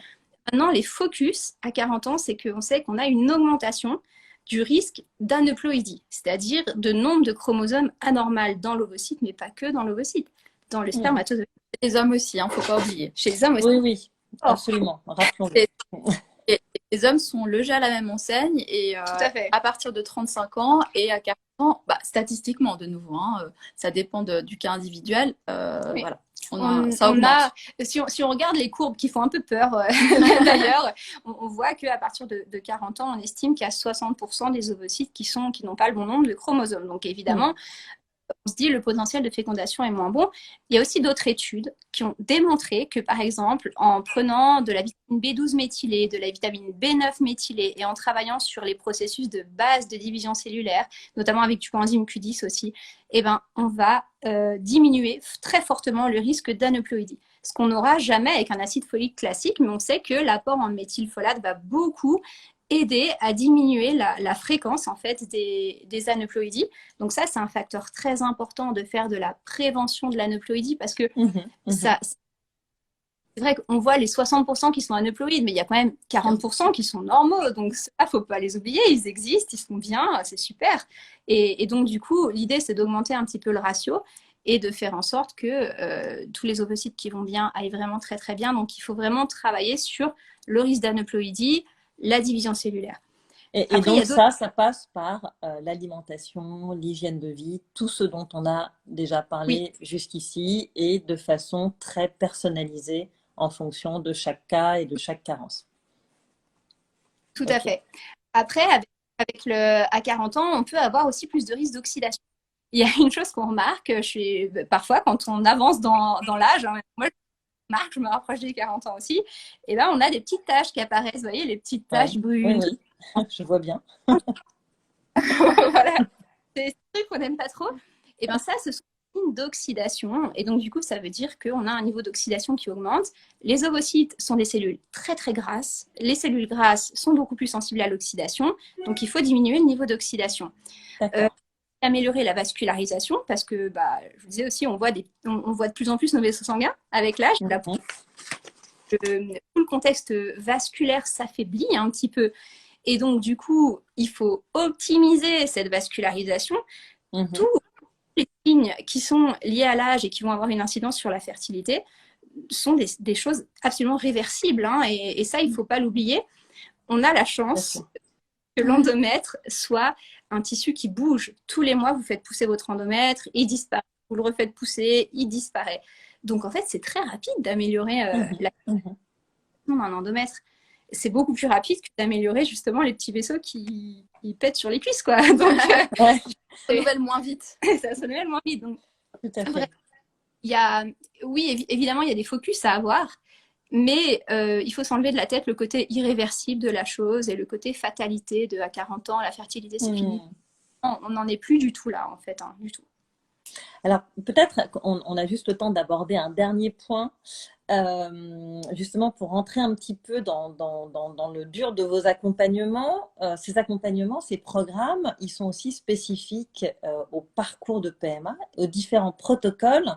Maintenant, les focus à 40 ans, c'est qu'on sait qu'on a une augmentation du risque d'aneuploïdie, c'est-à-dire de nombre de chromosomes anormaux dans l'ovocyte, mais pas que dans l'ovocyte, dans le spermatozoïde. Chez les hommes aussi, il ne faut pas oublier. Chez les hommes aussi. Oui, absolument. Rappelons-le. Et les hommes sont logés à la même enseigne et Tout à fait. à partir de 35 ans et à 40 ans, statistiquement de nouveau, hein, ça dépend du cas individuel. Oui. Voilà, ça augmente. Si on regarde les courbes qui font un peu peur d'ailleurs, on voit qu'à partir de 40 ans, on estime qu'il y a 60% des ovocytes qui n'ont pas le bon nombre de chromosomes. Donc évidemment, on se dit le potentiel de fécondation est moins bon. Il y a aussi d'autres études qui ont démontré que, par exemple, en prenant de la vitamine B12 méthylée, de la vitamine B9 méthylée et en travaillant sur les processus de base de division cellulaire, notamment avec du coenzyme Q10 aussi, eh ben, on va diminuer très fortement le risque d'aneuploïdie. Ce qu'on n'aura jamais avec un acide folique classique, mais on sait que l'apport en méthylfolate va beaucoup aider à diminuer la fréquence en fait des aneuploïdies. Donc ça, c'est un facteur très important de faire de la prévention de l'aneuploïdie parce que c'est vrai qu'on voit les 60% qui sont aneuploïdes, mais il y a quand même 40% qui sont normaux. Donc ça, il ne faut pas les oublier, ils existent, ils sont bien, c'est super. Et donc du coup, l'idée, c'est d'augmenter un petit peu le ratio et de faire en sorte que tous les ovocytes qui vont bien aillent vraiment très très bien. Donc il faut vraiment travailler sur le risque d'aneuploïdie, la division cellulaire. Et donc ça passe par l'alimentation, l'hygiène de vie, tout ce dont on a déjà parlé jusqu'ici et de façon très personnalisée en fonction de chaque cas et de chaque carence. Tout à fait. Après, à 40 ans, on peut avoir aussi plus de risque d'oxydation. Il y a une chose qu'on remarque parfois quand on avance dans l'âge, hein, moi je me rapproche des 40 ans aussi, et là on a des petites taches qui apparaissent, vous voyez, les petites taches brunes. Oui, je vois bien. Voilà, c'est des trucs qu'on n'aime pas trop. Et bien ça, ce sont des signes d'oxydation, et donc du coup ça veut dire qu'on a un niveau d'oxydation qui augmente. Les ovocytes sont des cellules très très grasses, les cellules grasses sont beaucoup plus sensibles à l'oxydation, donc il faut diminuer le niveau d'oxydation. Améliorer la vascularisation parce que je vous disais aussi on voit de plus en plus nos vaisseaux sanguins avec l'âge. Tout le contexte vasculaire s'affaiblit un petit peu et donc du coup il faut optimiser cette vascularisation. Tous les signes qui sont liés à l'âge et qui vont avoir une incidence sur la fertilité sont des choses absolument réversibles, hein, et ça il ne faut pas l'oublier. On a la chance que l'endomètre soit un tissu qui bouge. Tous les mois, vous faites pousser votre endomètre, il disparaît. Vous le refaites pousser, il disparaît. Donc, en fait, c'est très rapide d'améliorer la fonction d'un endomètre. C'est beaucoup plus rapide que d'améliorer justement les petits vaisseaux qui pètent sur les cuisses, quoi. Donc, ça se renouvelle moins vite. Ça se renouvelle moins vite. Donc, tout à fait. Oui, évidemment, il y a des focus à avoir. Mais il faut s'enlever de la tête le côté irréversible de la chose et le côté fatalité de à 40 ans, la fertilité, c'est fini. On n'en est plus du tout là, en fait, hein, du tout. Alors, peut-être qu'on a juste le temps d'aborder un dernier point, justement pour rentrer un petit peu dans le dur de vos accompagnements. Ces accompagnements, ces programmes, ils sont aussi spécifiques au parcours de PMA, aux différents protocoles.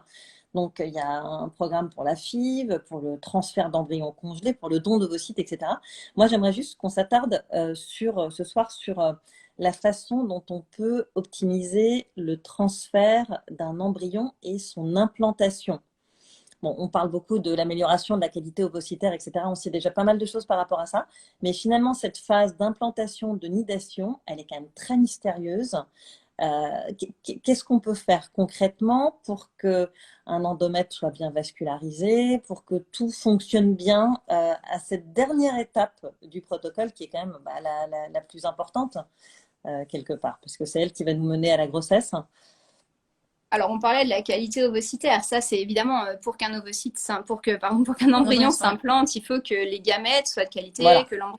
Donc, il y a un programme pour la FIV, pour le transfert d'embryons congelés, pour le don d'ovocytes, etc. Moi, j'aimerais juste qu'on s'attarde ce soir sur la façon dont on peut optimiser le transfert d'un embryon et son implantation. Bon, on parle beaucoup de l'amélioration de la qualité ovocytaire, etc. On sait déjà pas mal de choses par rapport à ça. Mais finalement, cette phase d'implantation, de nidation, elle est quand même très mystérieuse. Qu'est-ce qu'on peut faire concrètement pour qu'un endomètre soit bien vascularisé, pour que tout fonctionne bien à cette dernière étape du protocole qui est quand même la plus importante quelque part, parce que c'est elle qui va nous mener à la grossesse. Alors, on parlait de la qualité ovocytaire. Ça, c'est évidemment pour qu'un ovocyte, pour qu'un embryon s'implante, il faut que les gamètes soient de qualité, que l'embryon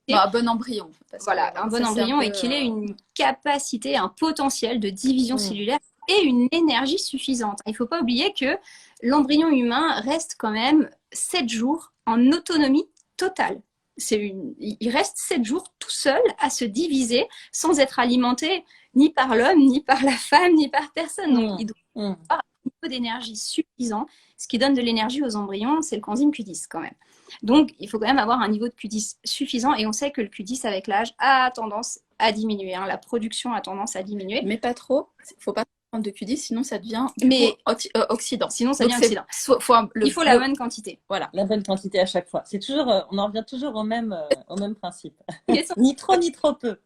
un bon embryon. Voilà, un bon embryon et qu'il ait une capacité, un potentiel de division cellulaire et une énergie suffisante. Il ne faut pas oublier que l'embryon humain reste quand même 7 jours en autonomie totale. Il reste 7 jours tout seul à se diviser sans être alimenté ni par l'homme, ni par la femme, ni par personne. Donc, il doit avoir un niveau d'énergie suffisant. Ce qui donne de l'énergie aux embryons, c'est le coenzyme Q10 quand même. Donc, il faut quand même avoir un niveau de Q10 suffisant. Et on sait que le Q10, avec l'âge, a tendance à diminuer. Hein. La production a tendance à diminuer. Mais pas trop. Il ne faut pas de Q10, sinon ça devient Mais oxydant. sinon, ça Donc, devient oxydant. Il faut la bonne quantité. Voilà. La bonne quantité à chaque fois. C'est toujours, on en revient toujours au même principe. Question. Ni trop, ni trop peu.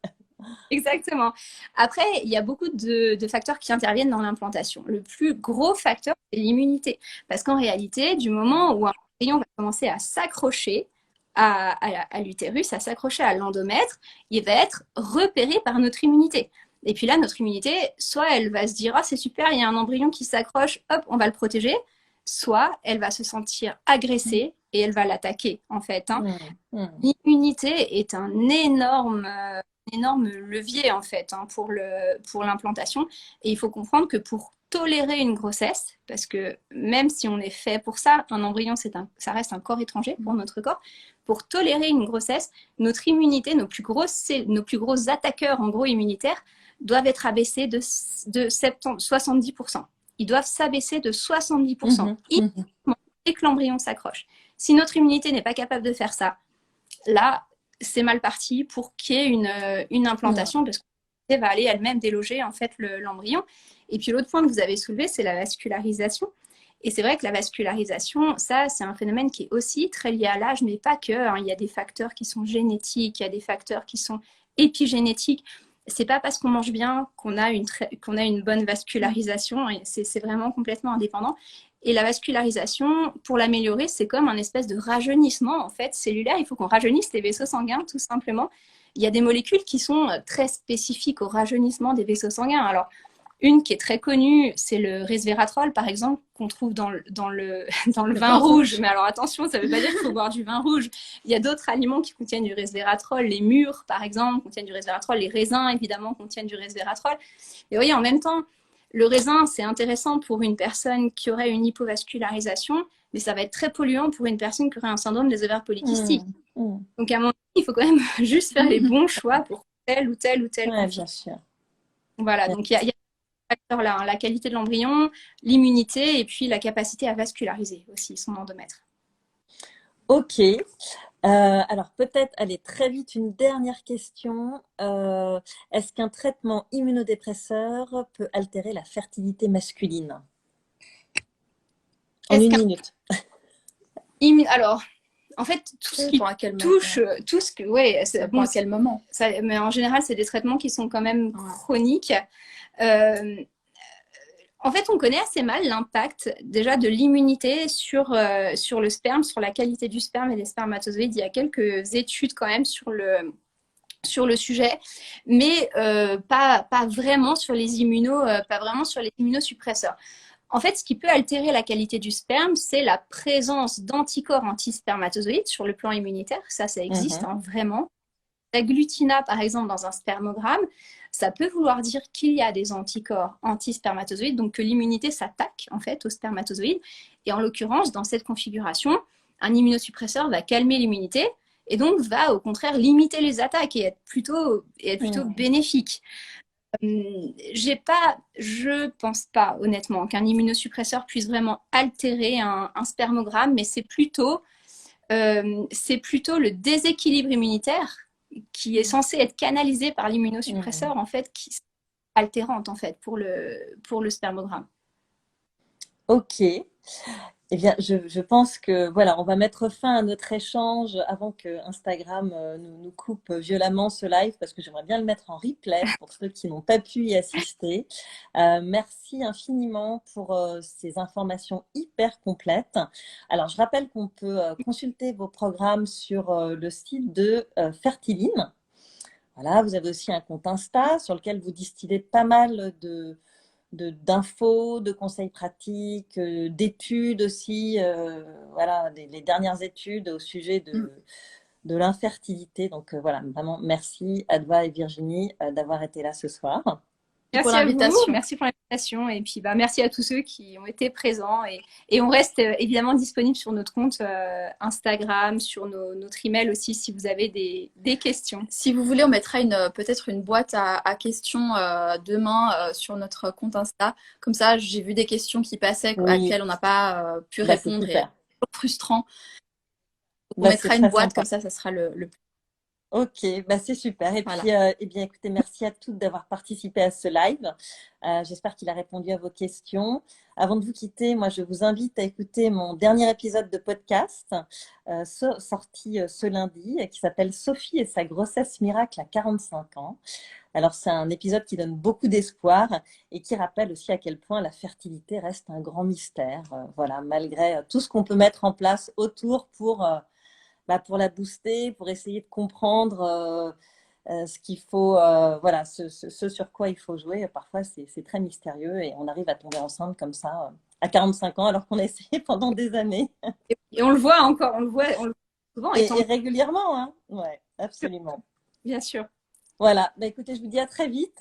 Exactement. Après, il y a beaucoup de facteurs qui interviennent dans l'implantation. Le plus gros facteur, c'est l'immunité. Parce qu'en réalité, du moment où un embryon va commencer à s'accrocher à l'utérus, à s'accrocher à l'endomètre, il va être repéré par notre immunité. Et puis là, notre immunité, soit elle va se dire « Ah, c'est super, il y a un embryon qui s'accroche, hop, on va le protéger », soit elle va se sentir agressée et elle va l'attaquer, en fait. L'immunité est un énorme levier, en fait, pour l'implantation. Et il faut comprendre que pour tolérer une grossesse, parce que même si on est fait pour ça, un embryon, ça reste un corps étranger pour notre corps. Pour tolérer une grossesse, notre immunité, nos plus gros attaqueurs, en gros, immunitaires, doivent être abaissés de 70%. Ils doivent s'abaisser de 70%, dès que l'embryon s'accroche. Si notre immunité n'est pas capable de faire ça, là, c'est mal parti pour qu'il y ait une implantation, parce que l'immunité va aller elle-même déloger en fait l'embryon. Et puis l'autre point que vous avez soulevé, c'est la vascularisation. Et c'est vrai que la vascularisation, ça, c'est un phénomène qui est aussi très lié à l'âge, mais pas que. Il y a des facteurs qui sont génétiques, il y a des facteurs qui sont épigénétiques. C'est pas parce qu'on mange bien qu'on a une bonne vascularisation. C'est vraiment complètement indépendant. Et la vascularisation, pour l'améliorer, c'est comme un espèce de rajeunissement en fait cellulaire. Il faut qu'on rajeunisse les vaisseaux sanguins, tout simplement. Il y a des molécules qui sont très spécifiques au rajeunissement des vaisseaux sanguins. Alors, une qui est très connue, c'est le resveratrol, par exemple, qu'on trouve dans le vin rouge. Mais alors attention, ça ne veut pas dire qu'il faut boire du vin rouge. Il y a d'autres aliments qui contiennent du resveratrol. Les mûres, par exemple, contiennent du resveratrol. Les raisins, évidemment, contiennent du resveratrol. Et vous voyez, en même temps, le raisin, c'est intéressant pour une personne qui aurait une hypovascularisation, mais ça va être très polluant pour une personne qui aurait un syndrome des ovaires polykystiques. Donc, à mon avis, il faut quand même juste faire les bons choix pour tel ou tel ou tel. Ouais, bien sûr. Voilà, donc il y a facteurs là, la qualité de l'embryon, l'immunité et puis la capacité à vasculariser aussi son endomètre. Ok. Alors peut-être, allez, très vite, une dernière question. Est-ce qu'un traitement immunodépresseur peut altérer la fertilité masculine? En une minute. Alors, en fait, tout ce qui touche, tout ce que, ouais, bon, à quel moment mais en général, c'est des traitements qui sont quand même chroniques. En fait, on connaît assez mal l'impact déjà de l'immunité sur le sperme, sur la qualité du sperme et des spermatozoïdes. Il y a quelques études quand même sur le sujet, mais pas vraiment sur les immunosuppresseurs. En fait, ce qui peut altérer la qualité du sperme, c'est la présence d'anticorps antispermatozoïdes sur le plan immunitaire. Ça existe vraiment. L'agglutinat, par exemple, dans un spermogramme, ça peut vouloir dire qu'il y a des anticorps antispermatozoïdes, donc que l'immunité s'attaque en fait aux spermatozoïdes. Et en l'occurrence, dans cette configuration, un immunosuppresseur va calmer l'immunité et donc va au contraire limiter les attaques et être plutôt bénéfique. Je pense pas honnêtement qu'un immunosuppresseur puisse vraiment altérer un spermogramme, mais c'est plutôt le déséquilibre immunitaire qui est censé être canalisé par l'immunosuppresseur en fait, qui est altérante en fait pour le spermogramme. Ok. Eh bien, je pense que voilà, on va mettre fin à notre échange avant que Instagram nous coupe violemment ce live parce que j'aimerais bien le mettre en replay pour ceux qui n'ont pas pu y assister. Merci infiniment pour ces informations hyper complètes. Alors, je rappelle qu'on peut consulter vos programmes sur le site de Fertiline. Voilà, vous avez aussi un compte Insta sur lequel vous distillez pas mal d'infos, de conseils pratiques, d'études aussi, voilà, les dernières études au sujet de l'infertilité. Donc voilà, vraiment merci Adva et Virginie d'avoir été là ce soir. Merci à vous, merci pour l'invitation et puis merci à tous ceux qui ont été présents et on reste évidemment disponible sur notre compte Instagram, sur notre email aussi si vous avez des questions. Si vous voulez, on mettra peut-être une boîte à questions demain sur notre compte Insta. Comme ça, j'ai vu des questions qui passaient à laquelle on n'a pas pu répondre et c'est frustrant. On mettra une boîte comme ça sera le plus. Ok, bah c'est super. Et Voilà. puis, eh bien, écoutez, merci à toutes d'avoir participé à ce live. J'espère qu'il a répondu à vos questions. Avant de vous quitter, moi, je vous invite à écouter mon dernier épisode de podcast, sorti ce lundi, qui s'appelle Sophie et sa grossesse miracle à 45 ans. Alors, c'est un épisode qui donne beaucoup d'espoir et qui rappelle aussi à quel point la fertilité reste un grand mystère. Voilà, malgré tout ce qu'on peut mettre en place autour pour la booster, pour essayer de comprendre ce qu'il faut, voilà, ce sur quoi il faut jouer. Parfois, c'est très mystérieux et on arrive à tomber enceinte comme ça à 45 ans alors qu'on a essayé pendant des années. Et on le voit encore, on le voit souvent, et tant Et régulièrement, hein. Ouais, mieux, absolument. bien sûr. Voilà, bah, écoutez, je vous dis à très vite,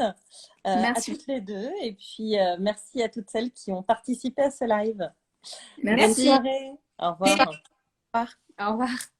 à Merci. toutes les deux. Et puis, merci à toutes celles qui ont participé à ce live. Bonne Merci. soirée. Au revoir. Au revoir. Au revoir.